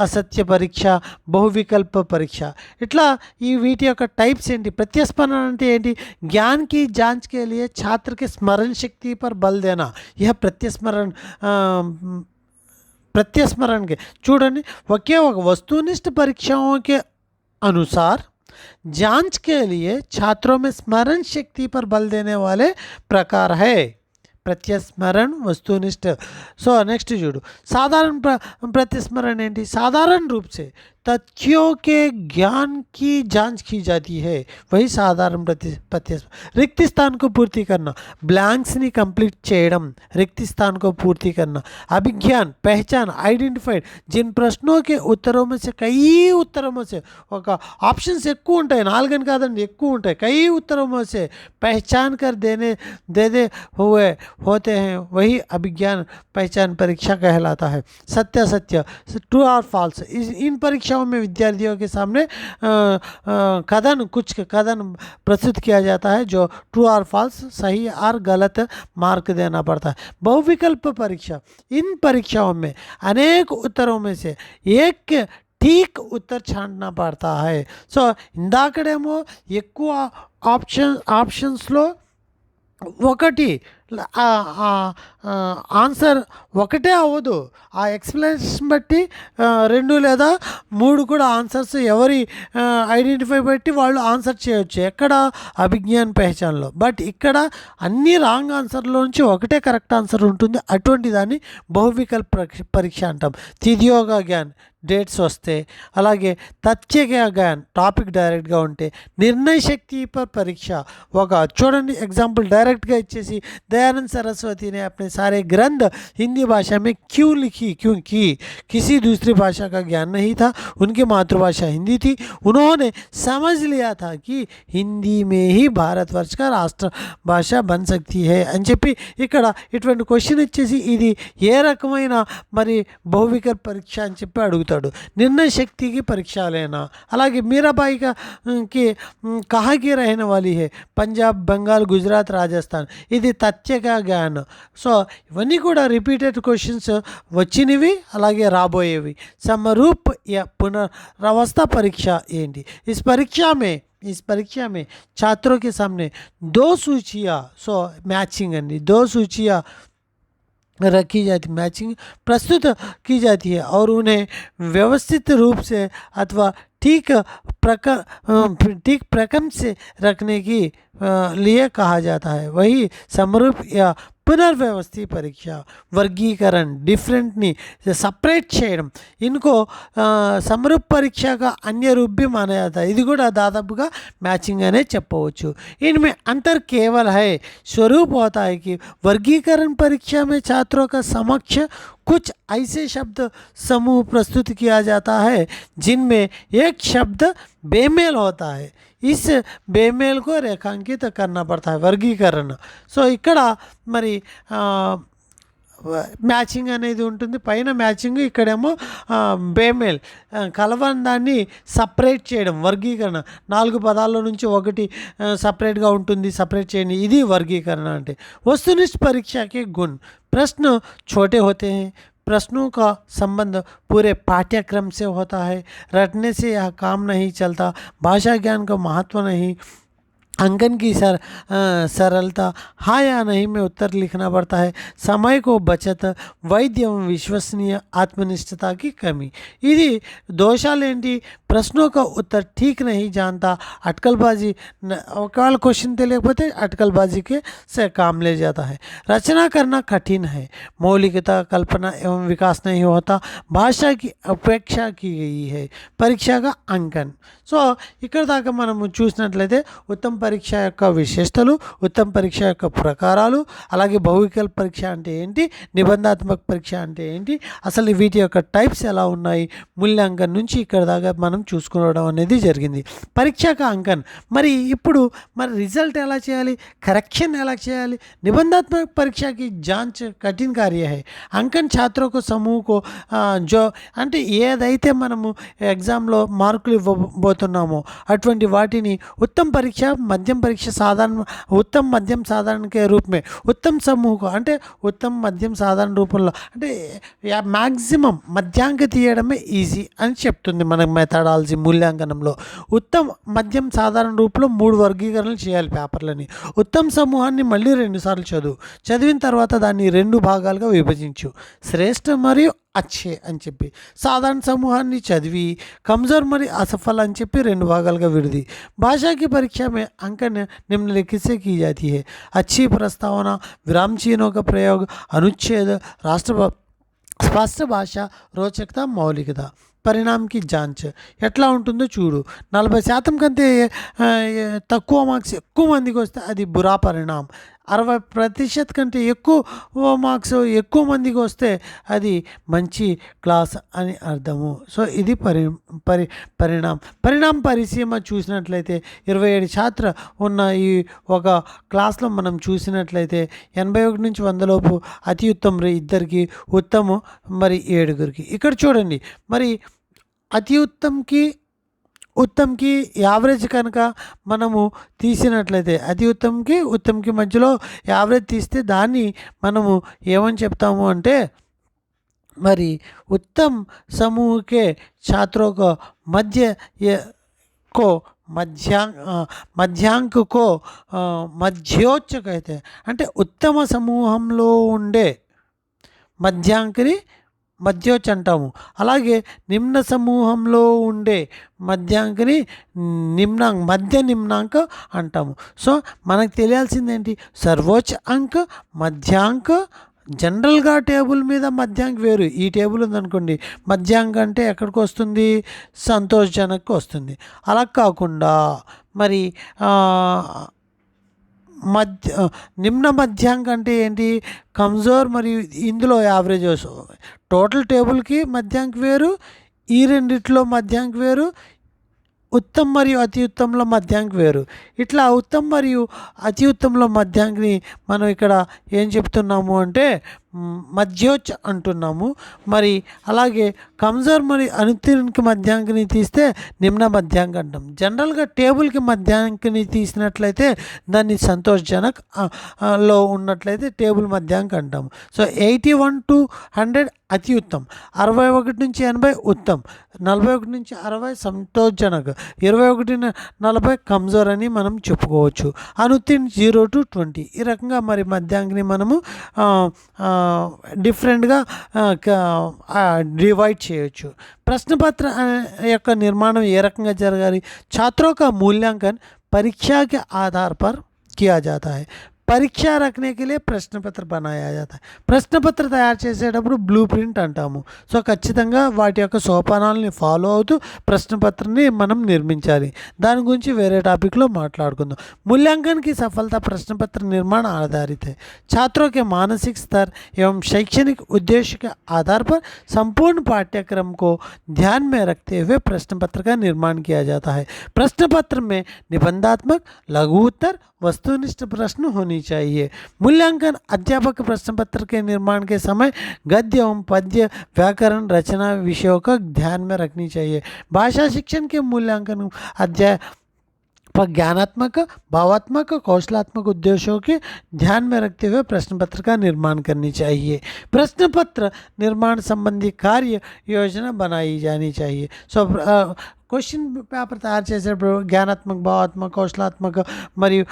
असत्य परीक्षा, बहुविकल्प परीक्षा. इट्ला ఈ వీటి యొక్క టైప్స్ ఏంటి? ప్రత్యస్మరణ అంటే ఏంటి? ज्ञान की जांच के लिए छात्र के स्मरण शक्ति पर बल देना, यह प्रत्यस्मरण के చూడండి, ఒకే ఒక वस्तुनिष्ठ परीक्षाओं के अनुसार जांच के लिए छात्रों में स्मरण शक्ति पर बल देने वाले प्रकार है प्रत्यस्मरण, वस्तुनिष्ठ. सो नेक्स्ट చూడు, साधारण प्रत्यस्मरण ఏంటి? साधारण रूप से तथ्यों के ज्ञान की जांच की जाती है, वही साधारण प्रत्यस्मरण. रिक्त स्थान को पूर्ति करना, ब्लैंक्स ని कंप्लीट చేయడం, रिक्त स्थान को पूर्ति करना. अभिज्ञान, पहचान, आइडेंटिफाइड, जिन प्रश्नों के उत्तरों में से कई उत्तरों में से ఒక ఆప్షన్స్ ఎక్కువ ఉంటాయి, 4 అని కాదండి ఎక్కువ ఉంటాయి, कई उत्तरों में से पहचान कर दे हुए होते हैं, वही अभिज्ञान पहचान परीक्षा कहलाता है. सत्य असत्य, ट्रू और फॉल्स, इन परीक्षाओं में विद्यार्थियों के सामने कुछ कथन प्रस्तुत किया जाता है जो ट्रू और फॉल्स, सही और गलत मार्क देना पड़ता है. बहुविकल्प परीक्षा, इन परीक्षाओं में अनेक उत्तरों में से एक ठीक उत्तर छांटना पड़ता है. సో ఇందాకడేమో ఎక్కువ ఆప్షన్స్లో ఒకటి ఆన్సర్ ఒకటే అవ్వదు, ఆ ఎక్స్ప్లెనేషన్ బట్టి 2 లేదా 3 కూడా ఆన్సర్స్ ఎవరి ఐడెంటిఫై బట్టి వాళ్ళు ఆన్సర్ చేయొచ్చు, ఎక్కడ అభిజ్ఞాన్ పెహచాన్లో. బట్ ఇక్కడ అన్ని రాంగ్ ఆన్సర్లో నుంచి ఒకటే కరెక్ట్ ఆన్సర్ ఉంటుంది, అటువంటి దాన్ని బహువికల్ప పరీక్ష అంటాం. తిథియోగా జ్ఞాన్ డేట్స్ వస్తే, అలాగే తథ్యగా జ్ఞాన్ టాపిక్ డైరెక్ట్గా ఉంటే, నిర్ణయ శక్తి పర్ పరీక్ష ఒక చూడండి ఎగ్జాంపుల్ డైరెక్ట్గా ఇచ్చేసి దే दयानंद सरस्वती ने अपने सारे ग्रंथ हिंदी भाषा में क्यों लिखी? क्योंकि किसी दूसरी भाषा का ज्ञान नहीं था, उनकी मातृभाषा हिंदी थी। उन्होंने समझ लिया था कि हिंदी में ही भारतवर्ष का రాష్ట్ర భాష బన్ సక్తి హే అని చెప్పి ఇక్కడ ఇటువంటి క్వశ్చన్ ఇచ్చేసి ఇది ఏ రకమైన మరి బహువికల్ప పరీక్ష అని చెప్పి అడుగుతాడు. నిర్ణయ శక్తికి పరీక్ష లేనా? అలాగే మీరాబాయి కి కహాకి రహనే వాలీ హే? పంజాబ్, బెంగాల్, గుజరాత్, రాజస్థాన్. ఇది తథ్యక జ్ఞాన్. సో ఇవన్నీ కూడా రిపీటెడ్ క్వశ్చన్స్ వచ్చినవి అలాగే రాబోయేవి. సమరూప్ या पुनरावस्था परीक्षा ఏంటి? इस परीक्षा में छात्रों के सामने 2 सूचियाँ मैचिंग अंडी 2 सूचियाँ रखी जाती, मैचिंग प्रस्तुत की जाती है और उन्हें व्यवस्थित रूप से अथवा ठीक प्रक्रम से रखने की लिए कहा जाता है. वही समरूप या पुनर्व्यवस्थित परीक्षा वर्गीकरण डिफरेंटनी सपरेट చేయడం इनको समरूप परीक्षा का अन्य रूप भी माना जाता है. ఇది కూడా దాదాపుగా మ్యాచింగ్ అనే చెప్పవచ్చు. इनमें अंतर केवल है स्वरूप होता है कि वर्गीकरण परीक्षा में छात्रों का समक्ष कुछ ऐसे शब्द समूह प्रस्तुत किया जाता है जिनमें एक शब्द बेमेल होता है. इस बेमेल को रेखांकित करना पड़ता है. वर्गीकरण సో ఇక్కడ మరి మ్యాచింగ్ అనేది ఉంటుంది, పైన మ్యాచింగ్, ఇక్కడేమో బేమేల్ కలవని దాన్ని సపరేట్ చేయడం వర్గీకరణ. 4 పదాల్లో నుంచి ఒకటి సపరేట్గా ఉంటుంది, సపరేట్ చేయండి, ఇది వర్గీకరణ అంటే. वस्तुनिष्ठ परीक्षा के गुण प्रश्न छोटे होते हैं, प्रश्नों का संबंध पूरे पाठ्यक्रम से होता है, रटने से यह काम नहीं चलता, भाषा ज्ञान का महत्व नहीं, अंकन की सरलता, हाँ या नहीं में उत्तर लिखना पड़ता है, समय को बचत, वैध एवं विश्वसनीय आत्मनिष्ठता की कमी. ఇది దోషాలేంటి? ప్రశ్నों का उत्तर ठीक नहीं जानता, अटकलबाजी, ఒకవేళ క్వశ్చన్ తెలియకపోతే अटकलबाजी के से काम ले जाता है, रचना करना कठिन है, मौलिकता, कल्पना एवं विकास नहीं होता, भाषा की अपेक्षा की गई है, परीक्षा का अंकन. సో ఇక్కడ దాకా మనము చూసినట్లయితే ఉత్తమ పరీక్ష యొక్క విశేషతలు, ఉత్తమ పరీక్ష యొక్క ప్రకారాలు, అలాగే బహువికల్ప పరీక్ష అంటే ఏంటి, నిబంధాత్మక పరీక్ష అంటే ఏంటి, అసలు వీటి యొక్క టైప్స్ ఎలా ఉన్నాయి, మూల్యాంకన్ నుంచి ఇక్కడ దాకా మనం చూసుకోవడం అనేది జరిగింది. పరీక్షక అంకన్, మరి ఇప్పుడు మరి రిజల్ట్ ఎలా చేయాలి, కరెక్షన్ ఎలా చేయాలి? నిబంధాత్మక పరీక్ష की जांच कठिन कार्य है. అంకన్ छात्रों को समूह को जो అంటే ఏదైతే మనము ఎగ్జామ్లో మార్కులు ఇవ్వబోతున్నామో అటువంటి వాటిని ఉత్తమ పరీక్ష, మధ్యం పరీక్ష, సాధారణ, ఉత్తమ మధ్యం సాధారణ के रूप में ఉత్తమ సమూహ అంటే ఉత్తమ మధ్యం సాధారణ రూపంలో అంటే మ్యాక్సిమం మధ్యాంక తీయడమే ఈజీ అని చెప్తుంది మన మెథడాలజీ మూల్యాంకనంలో. ఉత్తమ మధ్యం సాధారణ రూపంలో 3 వర్గీకరణలు చేయాలి పేపర్లని. ఉత్తమ సమూహాన్ని మళ్ళీ 2 సార్లు చదివిన తర్వాత దాన్ని 2 భాగాలుగా విభజించు, శ్రేష్ఠ మరియు अच्छे అని చెప్పి. సాధారణ సమూహాన్ని చదివి కమజోర్ మరి असफल అని చెప్పి 2 భాగాలుగా విడిది. भाषा की परीक्षा में अंकन निम्नलिखित से की जाती है: अच्छी प्रस्तावना, विराम चिन्हों का प्रयोग, अनुच्छेद, राष्ट्र స్పష్ట భాష, రోచకత, మౌలికత. పరిణాంకి జాంచ్ ఎట్లా ఉంటుందో చూడు. 40% కంటే తక్కువ మార్క్స్ ఎక్కువ మందికి వస్తే అది బురా పరిణాం. 60% కంటే ఎక్కువ మార్క్స్ ఎక్కువ మందికి వస్తే అది మంచి క్లాస్ అని అర్థము. సో ఇది పరిణామ పరిసీమ చూసినట్లయితే 27 ఛాత్ర ఉన్న ఈ ఒక క్లాస్లో మనం చూసినట్లయితే 81 నుంచి 100 లోపు అతి ఉత్తమ 2కి, ఉత్తమ మరి 7గురికి. ఇక్కడ చూడండి, మరి అతి ఉత్తమ్కి యావరేజ్ కనుక మనము తీసినట్లయితే అతి ఉత్తమ్కి మధ్యలో యావరేజ్ తీస్తే దాన్ని మనము ఏమని చెప్తాము అంటే మరి ఉత్తమ్ సమూహకే छात्रों को మధ్యాంక్ కో మధ్యోచ్చ कहते हैं. అంటే ఉత్తమ సమూహంలో ఉండే మధ్యాంకని మధ్యోచ్చ అంటాము. అలాగే నిమ్న సమూహంలో ఉండే మధ్యాంకని మధ్య నిమ్నాంక అంటాము. సో మనకు తెలియాల్సింది ఏంటి? సర్వోచ్చ అంక్, మధ్యాంక. జనరల్గా టేబుల్ మీద మధ్యాంక్ వేరు, ఈ టేబుల్ ఉందనుకోండి, మధ్యాంక్ అంటే ఎక్కడికి వస్తుంది? సంతోషజనక్కి వస్తుంది. అలా కాకుండా మరి మధ్య నిమ్న మధ్యాంక్ అంటే ఏంటి? కమ్జోర్ మరియు ఇందులో యావరేజ్ టోటల్ టేబుల్కి మధ్యాంక్ వేరు, ఈ రెండిట్లో మధ్యాంక్ వేరు, ఉత్తమ్ మరియు అతి ఉత్తమంలో మధ్యాంక్ వేరు. ఇట్లా ఉత్తమ్ మరియు అతి ఉత్తమంలో మధ్యాంక్ని మనం ఇక్కడ ఏం చెప్తున్నాము అంటే మధ్యోచ్ అంటున్నాము. మరి అలాగే కమ్జోర్ మరియు అనుత్తీర్ణకి మధ్యాంక్ని తీస్తే నిమ్న మధ్యాంక్ అంటాం. జనరల్గా టేబుల్కి మధ్యాంక్ని తీసినట్లయితే దాన్ని సంతోషజనక్ లో ఉన్నట్లయితే టేబుల్ మధ్యాంక్ అంటాము. సో 81 to 100 అతి ఉత్తమ్, 61 నుంచి 80 ఉత్తమ్, 41 నుంచి 60 సంతోషజనక్, 21-40 కమ్జోర్ అని మనం చెప్పుకోవచ్చు. అనుత్తీర్ణ 0 to 20. ఈ రకంగా మరి మధ్యాంక్ని మనము డిఫరెంట్గా డివైడ్ చేయొచ్చు. ప్రశ్నపత్ర యొక్క నిర్మాణం ఏ రకంగా జరగాలి? छात्रों का मूल्यांकन परीक्षा के आधार पर किया जाता है. పరీక్ష రఖనే के लिए ప్రశ్న పత్ర बनाया जाता है. ప్రశ్న పత్ర తయారు చేసేటప్పుడు బ్లూ ప్రింట్ అంటాము. సో ఖచ్చితంగా వాటి యొక్క సోపానాలని ఫాలో అవుతూ ప్రశ్న పత్రాన్ని మనం నిర్మించాలి. దాని గురించి వేరే టాపిక్లో మాట్లాడుకుందాం. मूल्यांकन की सफलता प्रश्न पत्र निर्माण आधारित है. छात्रों के मानसिक स्तर एवं शैक्षणिक उद्देश्य के आधार पर संपूर्ण पाठ्यक्रम को ध्यान में रखते हुए प्रश्न पत्र का निर्माण किया जाता है. प्रश्न पत्र में निबंधात्मक, लघु उत्तर, वस्तुनिष्ठ प्रश्न होनी चाहिए. मूल्यांकन अध्यापक प्रश्न पत्र के निर्माण के समय गद्य एवं पद्य, व्याकरण, रचना विषयों का ध्यान में रखनी चाहिए. भाषा शिक्षण के मूल्यांकन पर ज्ञानात्मक, भावात्मक, कौशलात्मक उद्देश्यों के ध्यान में रखते हुए प्रश्न पत्र का निर्माण करनी चाहिए. प्रश्न पत्र निर्माण संबंधी कार्य योजना बनाई जानी चाहिए. सो క్వశ్చన్ పేపర్ తయారు చేసేటప్పుడు జ్ఞానాత్మక, భావాత్మక, కౌశలాత్మక మరియు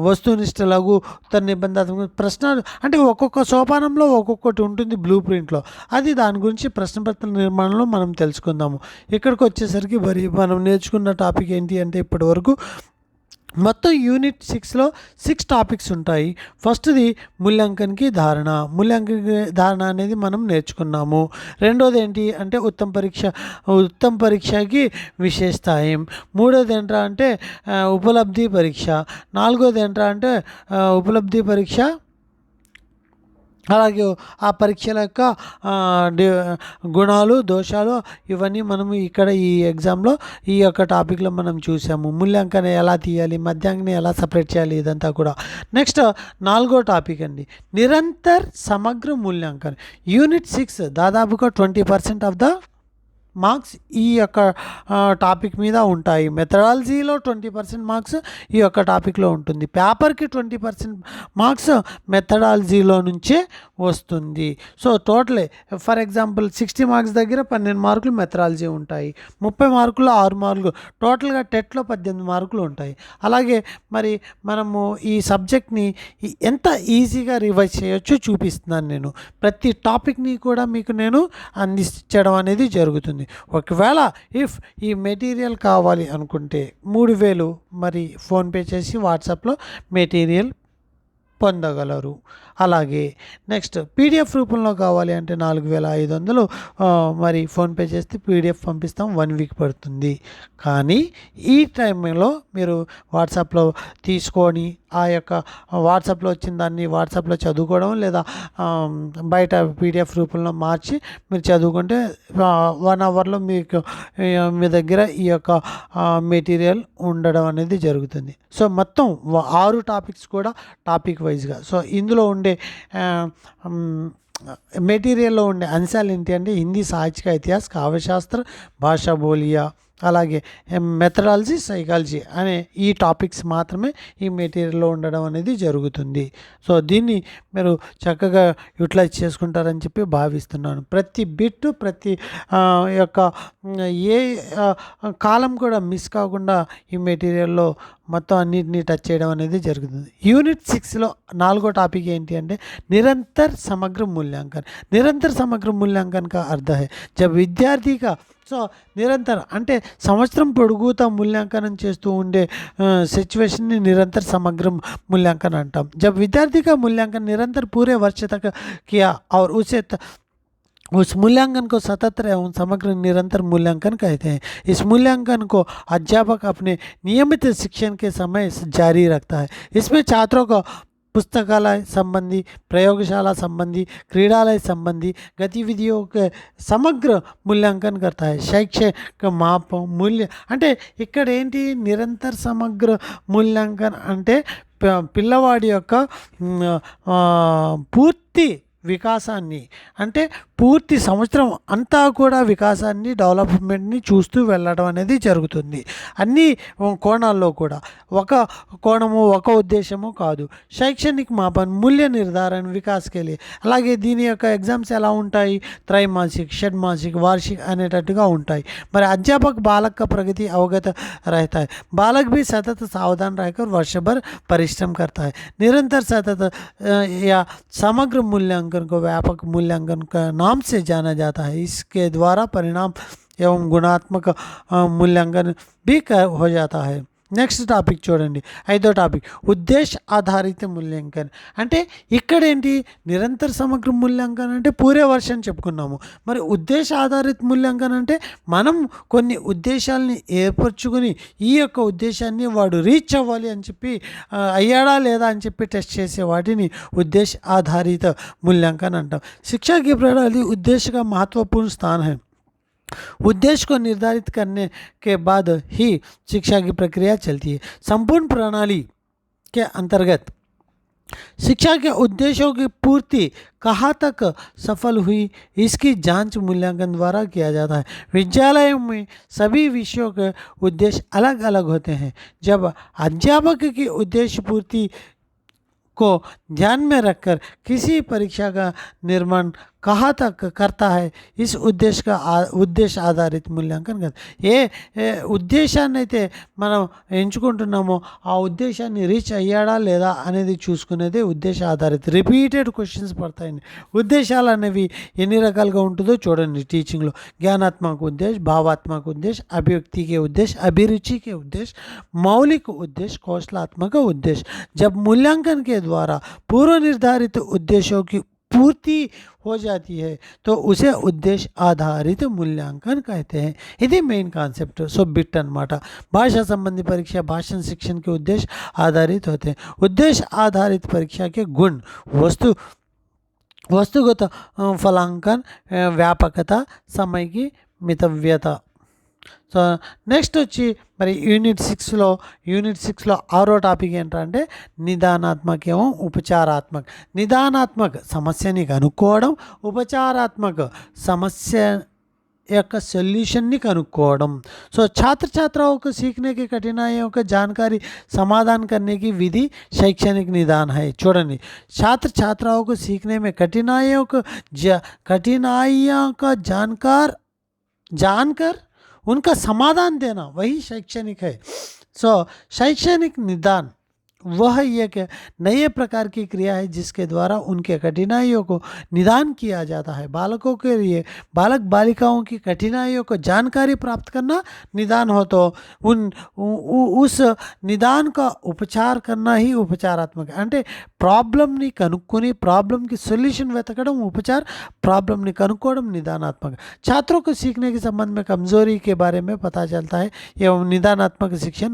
వస్తునిష్ట, లఘు, ఉత్తర, నిబంధాత్మక ప్రశ్నలు అంటే ఒక్కొక్క సోపానంలో ఒక్కొక్కటి ఉంటుంది బ్లూ ప్రింట్లో. అది దాని గురించి ప్రశ్నపత్ర నిర్మాణంలో మనం తెలుసుకుందాము. ఇక్కడికి వచ్చేసరికి మరి మనం నేర్చుకున్న టాపిక్ ఏంటి అంటే ఇప్పటి వరకు మొత్తం యూనిట్ 6లో 6 టాపిక్స్ ఉంటాయి. ఫస్ట్ది మూల్యాంకన్కి ధారణ. మూల్యాంకన్కి ధారణ అనేది మనం నేర్చుకున్నాము. రెండోది ఏంటి అంటే ఉత్తమ పరీక్షకి విశేషతాయం. మూడోది ఏంట్రా అంటే ఉపలబ్ధి పరీక్ష. నాలుగోది ఏంట్రా అంటే ఉపలబ్ధి పరీక్ష, అలాగే ఆ పరీక్షల యొక్క గుణాలు, దోషాలు ఇవన్నీ మనము ఇక్కడ ఈ ఎగ్జామ్లో ఈ యొక్క టాపిక్లో మనం చూసాము. మూల్యాంకనం ఎలా తీయాలి, మధ్యాంకని ఎలా సపరేట్ చేయాలి, ఇదంతా కూడా. నెక్స్ట్ 4వ టాపిక్ అండి, నిరంతర్ సమగ్ర మూల్యాంకన్. యూనిట్ 6 దాదాపుగా 20% ఆఫ్ ద మార్క్స్ ఈ యొక్క టాపిక్ మీద ఉంటాయి. మెథడాలజీలో 20% మార్క్స్ ఈ యొక్క టాపిక్లో ఉంటుంది. పేపర్కి 20% మార్క్స్ మెథడాలజీలో నుంచే వస్తుంది. సో టోటలే ఫర్ ఎగ్జాంపుల్ 60 మార్క్స్ దగ్గర 12 మార్కులు మెథడాలజీ ఉంటాయి, 30 మార్కులు 6 మార్కులు, టోటల్గా టెట్లో 18 మార్కులు ఉంటాయి. అలాగే మరి మనము ఈ సబ్జెక్ట్ని ఎంత ఈజీగా రివైజ్ చేయొచ్చో చూపిస్తున్నాను నేను. ప్రతి టాపిక్ని కూడా మీకు నేను అందించడం అనేది జరుగుతుంది. ఒకవేళ ఇఫ్ ఈ మెటీరియల్ కావాలి అనుకుంటే 3000 మరి ఫోన్పే చేసి వాట్సాప్లో మెటీరియల్ పొందగలరు. అలాగే నెక్స్ట్ పీడిఎఫ్ రూపంలో కావాలి అంటే 4500 మరి ఫోన్పే చేస్తే పీడిఎఫ్ పంపిస్తాం, 1 వీక్ పడుతుంది. కానీ ఈ టైంలో మీరు వాట్సాప్లో తీసుకొని ఆ యొక్క వాట్సాప్లో వచ్చిన దాన్ని వాట్సాప్లో చదువుకోవడం, లేదా బయట పీడిఎఫ్ రూపంలో మార్చి మీరు చదువుకుంటే 1 అవర్లో మీకు మీ దగ్గర ఈ యొక్క మెటీరియల్ ఉండడం అనేది జరుగుతుంది. సో మొత్తం 6 టాపిక్స్ కూడా టాపిక్ వైజ్గా. సో ఇందులో ఉండే మెటీరియల్లో ఉండే అంశాలు ఏంటి అంటే హిందీ సాహిత్యక, ఇతిహాస్, కావ్యశాస్త్ర, భాషా బోలియా, అలాగే మెథడాలజీ, సైకాలజీ అనే ఈ టాపిక్స్ మాత్రమే ఈ మెటీరియల్లో ఉండడం అనేది జరుగుతుంది. సో దీన్ని మీరు చక్కగా యూటిలైజ్ చేసుకుంటారని చెప్పి భావిస్తున్నాను. ప్రతి బిట్, ప్రతి యొక్క ఏ కాలం కూడా మిస్ కాకుండా ఈ మెటీరియల్లో మొత్తం అన్నిటినీ టచ్ చేయడం అనేది జరుగుతుంది. యూనిట్ 6లో 4వ టాపిక్ ఏంటి అంటే నిరంతర్ సమగ్ర మూల్యాంకన్. నిరంతర సమగ్ర మూల్యాంకన్ కా అర్థ హై జబ్ విద్యార్థి కా సో నిరంతరం అంటే సంవత్సరం పొడుగుతా మూల్యాంకనం చేస్తూ ఉండే సిచ్యువేషన్ని నిరంతర సమగ్ర मूल्यांकन अंटाम. जब विद्यार्थी का मूल्यांकन निरंतर पूरे वर्ष तक किया और उसे उस मूल्यांकन को सतत एवं समग्र निरंतर मूल्यांकन कहते हैं। इस मूल्यांकन को अध्यापक अपने नियमित शिक्षण के समय जारी रखता है। इसमें छात्रों को पुस्तकालय संबंधी, प्रयोगशाला संबंधी, क्रीड़ालय संबंधी गतिविधियों के समग्र मूल्यांकन करता है। शैक्षिक माप मूल्य అంటే ఇక్కడ ఏంటి, నిరంతర సమగ్ర మూల్యాంకన్ అంటే పిల్లవాడి యొక్క పూర్తి వికాసాన్ని, అంటే పూర్తి సంవత్సరం అంతా కూడా వికాసాన్ని, డెవలప్మెంట్ని చూస్తూ వెళ్ళడం అనేది జరుగుతుంది అన్ని కోణాల్లో కూడా. ఒక కోణము, ఒక ఉద్దేశము కాదు. శైక్షణిक मापन मूल्य निर्धारण विकास के लिए. అలాగే దీని యొక్క ఎగ్జామ్స్ ఎలా ఉంటాయి, त्रैमासिक, षड्मासिक, वार्षिक అనేటట్టుగా ఉంటాయి. మరి अध्यापक बालक का प्रगति अवगत रहता है. बालक भी सतत सावधान रहकर वर्ष भर परिश्रम करता है. निरंतर सतत या समग्र मूल्यांकन को व्यापक मूल्यांकन का नाम से जाना जाता है. इसके द्वारा परिणाम एवं गुणात्मक मूल्यांकन भी हो जाता है. నెక్స్ట్ టాపిక్ చూడండి, 5వ టాపిక్ ఉద్దేశ ఆధారిత మూల్యాంకన్. అంటే ఇక్కడ ఏంటి, నిరంతర సమగ్ర మూల్యాంకన్ అంటే పూరే వర్షం చెప్పుకున్నాము. మరి ఉద్దేశ ఆధారిత మూల్యాంకన్ అంటే మనం కొన్ని ఉద్దేశాలని ఏర్పరచుకొని ఈ యొక్క ఉద్దేశాన్ని వాడు రీచ్ అవ్వాలి అని చెప్పి అయ్యాడా లేదా అని చెప్పి టెస్ట్ చేసే వాటిని उद्देश्य आधारित मूल्यांकन अंटाम. शिक्षा की प्रणाली उद्देश्य का महत्वपूर्ण स्थान है. उद्देश्य को निर्धारित करने के बाद ही शिक्षा की प्रक्रिया चलती है. संपूर्ण प्रणाली के अंतर्गत शिक्षा के उद्देश्यों की पूर्ति कहाँ तक सफल हुई, इसकी जांच मूल्यांकन द्वारा किया जाता है. विद्यालयों में सभी विषयों के उद्देश्य अलग अलग होते हैं. जब अध्यापक की उद्देश्य पूर्ति को ध्यान में रखकर किसी परीक्षा का निर्माण कहाँ तक करता है, इस उद्देश्य का उद्देश्य आधारित मूल्यांकन करता. ఏ ఉద్దేశాన్ని అయితే మనం ఎంచుకుంటున్నామో ఆ ఉద్దేశాన్ని రీచ్ అయ్యాడా లేదా అనేది చూసుకునేదే ఉద్దేశ ఆధారిత. రిపీటెడ్ క్వశ్చన్స్ పడతాయండి. ఉద్దేశాలు అనేవి ఎన్ని రకాలుగా ఉంటుందో చూడండి టీచింగ్లో. ज्ञानात्मक उद्देश्य, भावात्मक उद्देश्य, अभिव्यक्ति के उद्देश्य, अभिरुचि के उद्देश्य, मौलिक उद्देश्य, कौशलात्मक उद्देश्य. जब मूल्यांकन के द्वारा पूर्व निर्धारित उद्देश्यों की पूर्ति हो जाती है तो उसे उद्देश्य आधारित मूल्यांकन कहते हैं. ఇది మెయిన్ కాన్సెప్ట్. సో బిట్ అనమాట. भाषा संबंधी परीक्षा भाषण शिक्षण के उद्देश्य आधारित होते हैं. उद्देश्य आधारित परीक्षा के गुण वस्तुगत फलांकन, व्यापकता, समय की मितव्यత. సో నెక్స్ట్ వచ్చి మరి యూనిట్ 6లో 6వ టాపిక్ ఏంటంటే నిదానాత్మక ఏమో ఉపచారాత్మక. నిదానాత్మక సమస్యని కనుక్కోవడం, ఉపచారాత్మక సమస్య యొక్క सॉल्यूशन कनुक्कोवడం. सो छात्र छात्राओं को सीखने की कठिनाइयों का जानकारी समाधान करने की विधि शैक्षणिक निदान है. చూడండి, छात्र छात्राओं को सीखने में कठिनाइयों का जानकर उनका समाधान देना वही शैक्षणिक है. सो शैक्षणिक निदान वह एक नए प्रकार की क्रिया है जिसके द्वारा उनके कठिनाइयों को निदान किया जाता है. बालकों के लिए बालक बालिकाओं की कठिनाइयों को जानकारी प्राप्त करना निदान हो तो उस निदान का उपचार करना ही उपचारात्मक है. అంటే ప్రాబ్లమ్ని కనుక్కొని ప్రాబ్లమ్కి సొల్యూషన్ వెతకడం उपचार, प्रॉब्लम कनुक्कोवడం निदानात्मक. छात्रों को सीखने के संबंध में कमजोरी के बारे में पता चलता है एवं निदानात्मक शिक्षण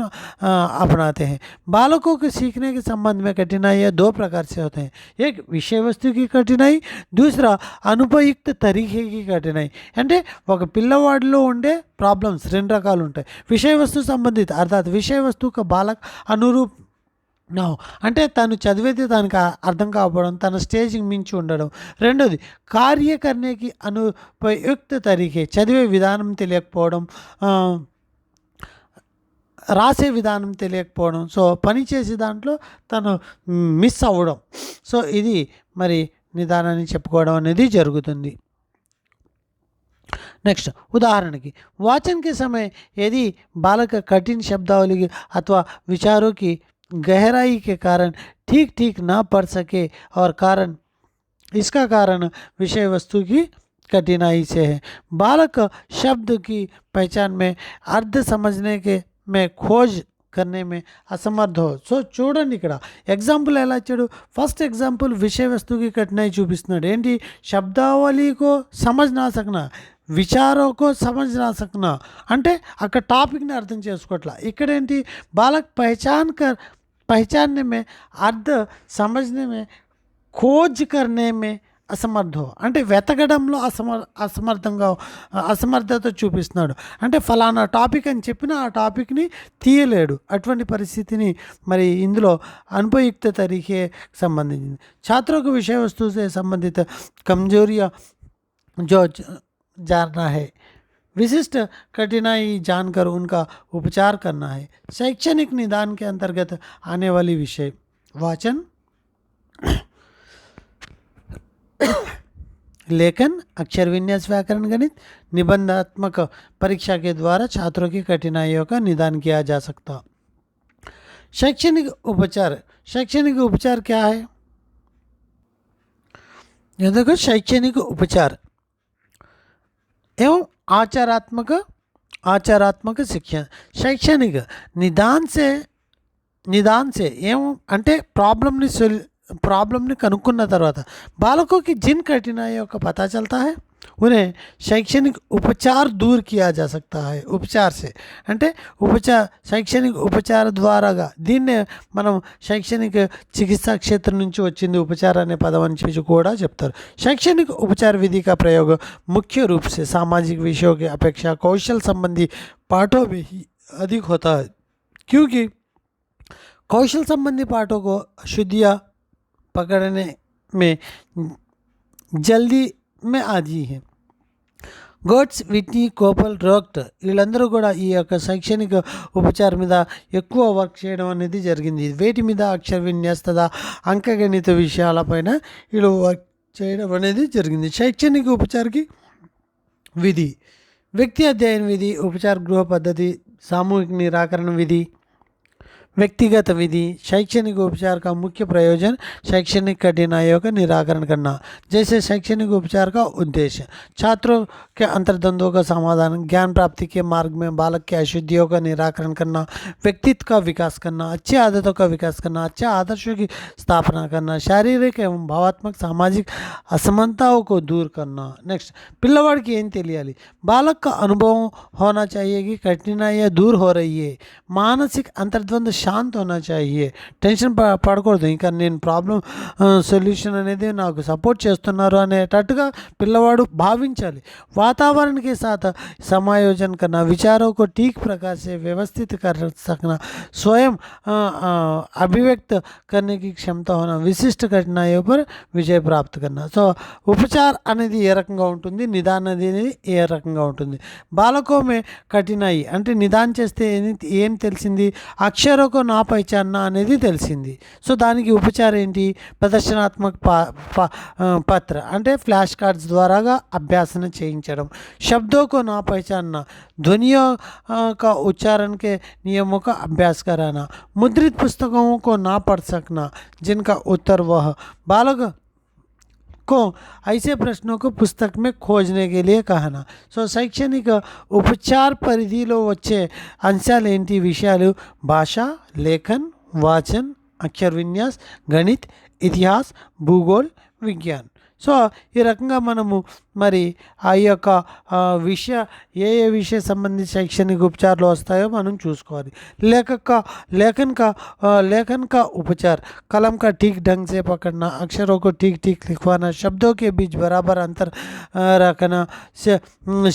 अपनाते हैं. बालकों के सीखने के संबंध में कठिनाइयाँ दो प्रकार से होते हैं. एक विषय वस्तु की कठिनाई, दूसरा अनुपयुक्त तरीके की कठिनाई. అంటే ఒక పిల్లవాడిలో ఉండే ప్రాబ్లమ్స్ రెండు రకాలు ఉంటాయి. విషయ వస్తు సంబంధిత అర్థాత్ విషయ వస్తువు का बालक अनुरूप నా అంటే తను చదివేది దానికి అర్థం కాకపోవడం, తన స్టేజ్కి మించి ఉండడం. రెండోది కార్యకరణకి అనుపయుక్త తరీకే, చదివే విధానం తెలియకపోవడం, రాసే విధానం తెలియకపోవడం, సో పని చేసే దాంట్లో తను మిస్ అవ్వడం. సో ఇది మరి నిదానాన్ని చెప్పుకోవడం అనేది జరుగుతుంది. नेक्स्ट उदाहरण की वाचन के समय यदि बालक कठिन शब्दावली अथवा विचारों की गहराई के कारण ठीक ना पढ़ सके और इसका कारण विषय वस्तु की कठिनाई से है. बालक शब्द की पहचान में अर्थ समझने के में खोज करने में असमर्थ हो. సో చూడండి ఇక్కడ ఎగ్జాంపుల్ ఎలా ఇచ్చాడు. ఫస్ట్ ఎగ్జాంపుల్ విషయ వస్తువుకి కఠినాయి చూపిస్తున్నాడు. ఏంటి, శబ్దావళికో సమజ్ నా సకనా, విచారో కో సమజ్ నా సకనా అంటే అక్కడ టాపిక్ని అర్థం చేసుకోవట్లా. ఇక్కడేంటి, బాలక్ पहचानने में, अर्थ समझने में, खोज करने में అసమర్థ అంటే వెతకడంలో అసమర్థత చూపిస్తున్నాడు. అంటే ఫలానా టాపిక్ అని చెప్పిన ఆ టాపిక్ని తీయలేడు. అటువంటి పరిస్థితిని మరి ఇందులో అనుపయుక్త తరీకే సంబంధించింది. छात्रों को विषय वस्तु से संबंधित कमजोरियां जो जानना है, विशिष्ट कठिनाई जानकर उनका उपचार करना है. शैक्षणिक निदान के अंतर्गत आने वाली विषय वाचन, लेखन, अक्षर विन्यास, व्याकरण, गणित, निबंधात्मक परीक्षा के द्वारा छात्रों की कठिनाइयों का निदान किया जा सकता. शैक्षणिक उपचार क्या है? ये देखो, शैक्षणिक उपचार एवं आचारात्मक शिक्षा. शैक्षणिक निदान से एवं అంటే प्रॉब्लमని कनुక్కున్న తర్వాత बालकों की जिन कठिनाइयों का पता चलता है उन्हें शैक्षणिक उपचार दूर किया जा सकता है. उपचार से అంటే శైక్షణిక ఉపచార ద్వారాగా దీన్నే మనం శైక్షణిక చికిత్సా క్షేత్రం నుంచి వచ్చింది ఉపచార అనే పదం అని చెప్పి కూడా చెప్తారు. शैक्षणिक उपचार विधि का प्रयोग मुख्य रूप से सामाजिक विषयों की अपेक्षा कौशल संबंधी पाठों में ही अधिक होता है, क्योंकि कौशल संबंधी पाठों को अशुद्धियाँ पकड़ने में जल्दी में आजी है. గోట్స్, విట్నీ, కోపల్, రోక్ట్ వీళ్ళందరూ కూడా ఈ యొక్క శైక్షణిక ఉపచారం మీద ఎక్కువ వర్క్ చేయడం అనేది జరిగింది. వేటి మీద, అక్షర విన్యాస్ తదా అంకగణిత విషయాలపైన వీళ్ళు వర్క్ చేయడం అనేది జరిగింది. शैक्षणिक उपचार की विधि, व्यक्ति अध्ययन विधि, उपचार गृह पद्धति, सामूहिक निराकरण विधि, व्यक्तिगत विधि. शैक्षणिक उपचार का मुख्य प्रयोजन शैक्षणिक कठिनाइयों का निराकरण करना. जैसे शैक्षणिक उपचार का उद्देश्य छात्रों के अंतर्द्वंद्वों का समाधान, ज्ञान प्राप्ति के मार्ग में बालक के अशुद्धियों का निराकरण करना, व्यक्तित्व का विकास करना, अच्छी आदतों का विकास करना, अच्छे आदर्शों की स्थापना करना, शारीरिक एवं भावात्मक सामाजिक असमानताओं को दूर करना. नेक्स्ट, పిల్లవాడికి ఏం తెలియాలి? बालक का अनुभव होना चाहिए कि कठिनाइयाँ दूर हो रही है, मानसिक अंतर्द्वंद शांत होना चाहिए. టెన్షన్ పడకూడదు. ఇంకా నేను ప్రాబ్లం సొల్యూషన్ అనేది నాకు సపోర్ట్ చేస్తున్నారు అనేటట్టుగా పిల్లవాడు భావించాలి. वातावरण के साथ समायोजन करना, विचारों को ठीक प्रकार से व्यवस्थित कर सकना, स्वयं अभिव्यक्त करने की क्षमता होना, विशिष्ट कठिनाइयों पर విజయ ప్రాప్తి करना. సో ఉపచార్ అనేది ఏ రకంగా ఉంటుంది, నిదాన్ అనేది ఏ రకంగా ఉంటుంది. బాలకో మే కఠినాయి అంటే నిదాన్ చేస్తే ఏం తెలిసింది, అక్షరకో నా పైచాన్న అనేది తెలిసింది. సో దానికి ఉపచారం ఏంటి, ప్రదర్శనాత్మక పత్ర అంటే ఫ్లాష్ కార్డ్స్ ద్వారాగా అభ్యాసన చేయించడం. शब्दों को ना पहचानना, ध्वनियों का उच्चारण के नियमों का अभ्यास कराना, मुद्रित पुस्तकों को ना पढ़ सकना जिनका उत्तर वह बालक को ऐसे प्रश्नों को पुस्तक में खोजने के लिए कहना. సో శైక్షణిక ఉపచార పరిధిలో వచ్చే అంశాలు ఏంటి, విషయాలు భాష, లేఖన్, వాచన్, అక్షర విన్యాస్, గణిత్, ఇతిహాస్, భూగోళ్, విజ్ఞాన్. సో ఈ రకంగా మనము మరి ఆ యొక్క ఏ విషయ సంబంధించి शैक्षणिक उपचारలో వస్తాయో మనం చూసుకోవాలి. लेखन का उपचार, कलम का ठीक ढंग से पकड़ना, अक्षरों को ठीक ठीक लिखवाना, शब्दों के बीच बराबर अंतर रखना,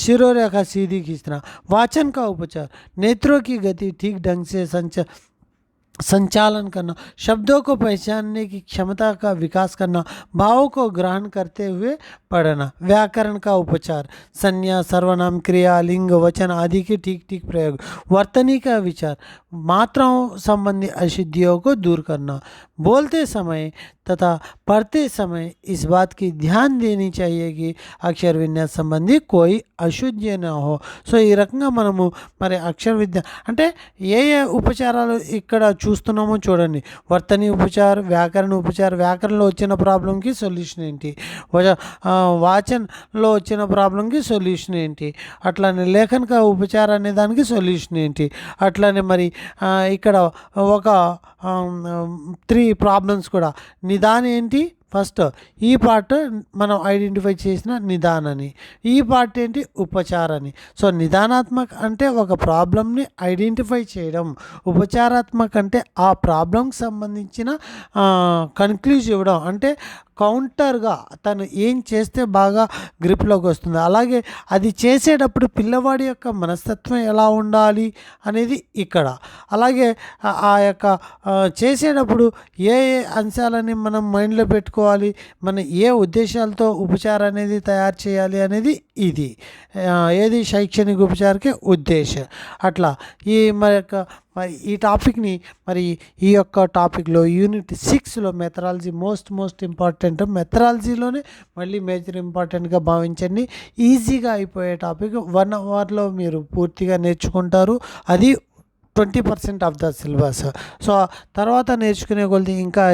शिरोरेखा सीधी खींचना. वाचन का उपचार, नेत्रों की गति ठीक ढंग से संचालन करना, शब्दों को पहचानने की क्षमता का विकास करना, भावों को ग्रहण करते हुए पढ़ना. व्याकरण का उपचार, संज्ञा, सर्वनाम, क्रिया, लिंग, वचन आदि के ठीक ठीक प्रयोग. वर्तनी का विचार, मात्राओं संबंधी अशुद्धियों को दूर करना. बोलते समय तथा पढ़ते समय इस बात की ध्यान देनी चाहिए कि अक्षर विन्यास संबंधी कोई అశుద్ధి न हो. సో ఈ రకంగా మనము మరి అక్షర విద్య అంటే ఏ ఉపచారాలు ఇక్కడ చూస్తున్నామో చూడండి. వర్తని ఉపచార్, వ్యాకరణ ఉపచార్, వ్యాకరణలో వచ్చిన ప్రాబ్లంకి సొల్యూషన్ ఏంటి, వాచన్లో వచ్చిన ప్రాబ్లంకి సొల్యూషన్ ఏంటి, అట్లానే లేఖనిక ఉపచారం అనే దానికి సొల్యూషన్ ఏంటి, అట్లానే మరి ఇక్కడ ఒక 3 ప్రాబ్లమ్స్ కూడా. నిదానం ఏంటి, ఫస్ట్ ఈ పార్ట్ మనం ఐడెంటిఫై చేసిన నిదానని, ఈ పార్ట్ ఏంటి ఉపచారాన్ని. సో నిదానాత్మక అంటే ఒక ప్రాబ్లమ్ని ఐడెంటిఫై చేయడం, ఉపచారాత్మక అంటే ఆ ప్రాబ్లంకి సంబంధించిన కన్క్లూజ్ ఇవ్వడం, అంటే కౌంటర్గా తను ఏం చేస్తే బాగా గ్రిప్లోకి వస్తుంది, అలాగే అది చేసేటప్పుడు పిల్లవాడి యొక్క మనస్తత్వం ఎలా ఉండాలి అనేది ఇక్కడ. అలాగే ఆ యొక్క చేసేటప్పుడు ఏ ఏ అంశాలని మనం మైండ్లో పెట్టుకోవాలి, మన ఏ ఉద్దేశాలతో ఉపచారం అనేది తయారు చేయాలి అనేది ఇది. ఏది శైక్షణిక ఉపచారకే ఉద్దేశం. అట్లా మరి ఈ టాపిక్ని ఈ యొక్క టాపిక్లో యూనిట్ 6లో మెథడాలజీ మోస్ట్ ఇంపార్టెంట్. మెథడాలజీలోనే మళ్ళీ మేజర్ ఇంపార్టెంట్గా భావించండి. ఈజీగా అయిపోయే టాపిక్, 1 అవర్లో మీరు పూర్తిగా నేర్చుకుంటారు. అది 20% ఆఫ్ ద సిలబస్. సో తర్వాత నేర్చుకునే కొద్ది ఇంకా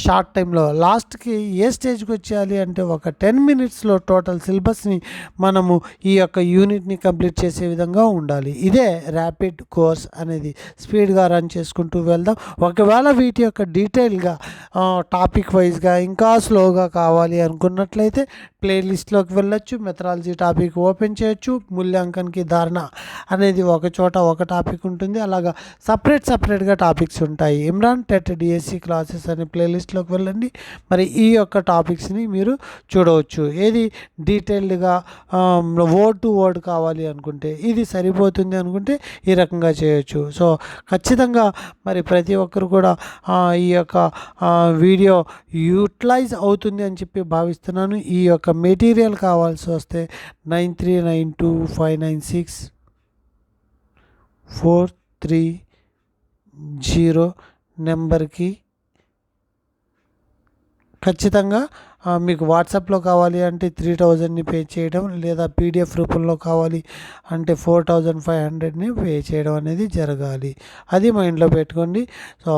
షార్ట్ టైంలో లాస్ట్కి ఏ స్టేజ్కి వచ్చేయాలి అంటే ఒక 10 మినిట్స్లో టోటల్ సిలబస్ని మనము ఈ యొక్క యూనిట్ని కంప్లీట్ చేసే విధంగా ఉండాలి. ఇదే ర్యాపిడ్ కోర్స్ అనేది. స్పీడ్గా రన్ చేసుకుంటూ వెళ్దాం. ఒకవేళ వీటి యొక్క డీటెయిల్గా టాపిక్ వైజ్గా ఇంకా స్లోగా కావాలి అనుకున్నట్లయితే ప్లేలిస్ట్లోకి వెళ్ళొచ్చు, మెథడాలజీ టాపిక్ ఓపెన్ చేయొచ్చు, మూల్యాంకన్కి ధారణ అనేది ఒక చోట ఒక టాపిక్ ఉంటుంది. అలాగా సపరేట్గా టాపిక్స్ ఉంటాయి. ఇమ్రాన్ టెట్ డిఎస్సి క్లాసెస్ అనే ప్లేలిస్ట్లోకి వెళ్ళండి. మరి ఈ యొక్క టాపిక్స్ని మీరు చూడవచ్చు. ఏది డీటెయిల్డ్గా వర్డ్ టు వర్డ్ కావాలి అనుకుంటే ఇది సరిపోతుంది అనుకుంటే ఈ రకంగా చేయొచ్చు. సో ఖచ్చితంగా మరి ప్రతి ఒక్కరు కూడా ఈ యొక్క వీడియో యూటిలైజ్ అవుతుంది అని చెప్పి భావిస్తున్నాను. ఈ యొక్క మెటీరియల్ కావాల్సి వస్తే 9392596430 నెంబర్కి ఖచ్చితంగా మీకు వాట్సాప్లో కావాలి అంటే 3000ని పే చేయడం, లేదా పీడిఎఫ్ రూపంలో కావాలి అంటే 4500ని పే చేయడం అనేది జరగాలి. అది మైండ్లో పెట్టుకోండి. సో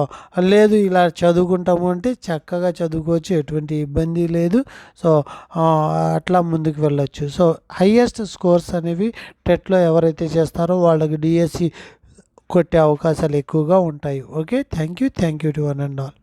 లేదు ఇలా చదువుకుంటాము అంటే చక్కగా చదువుకోవచ్చు, ఎటువంటి ఇబ్బంది లేదు. సో అట్లా ముందుకు వెళ్ళొచ్చు. సో హైయెస్ట్ స్కోర్స్ అనేవి టెట్లో ఎవరైతే చేస్తారో వాళ్ళకి డిఎస్సి కొట్టే అవకాశాలు ఎక్కువగా ఉంటాయి. Okay, thank you to one and all.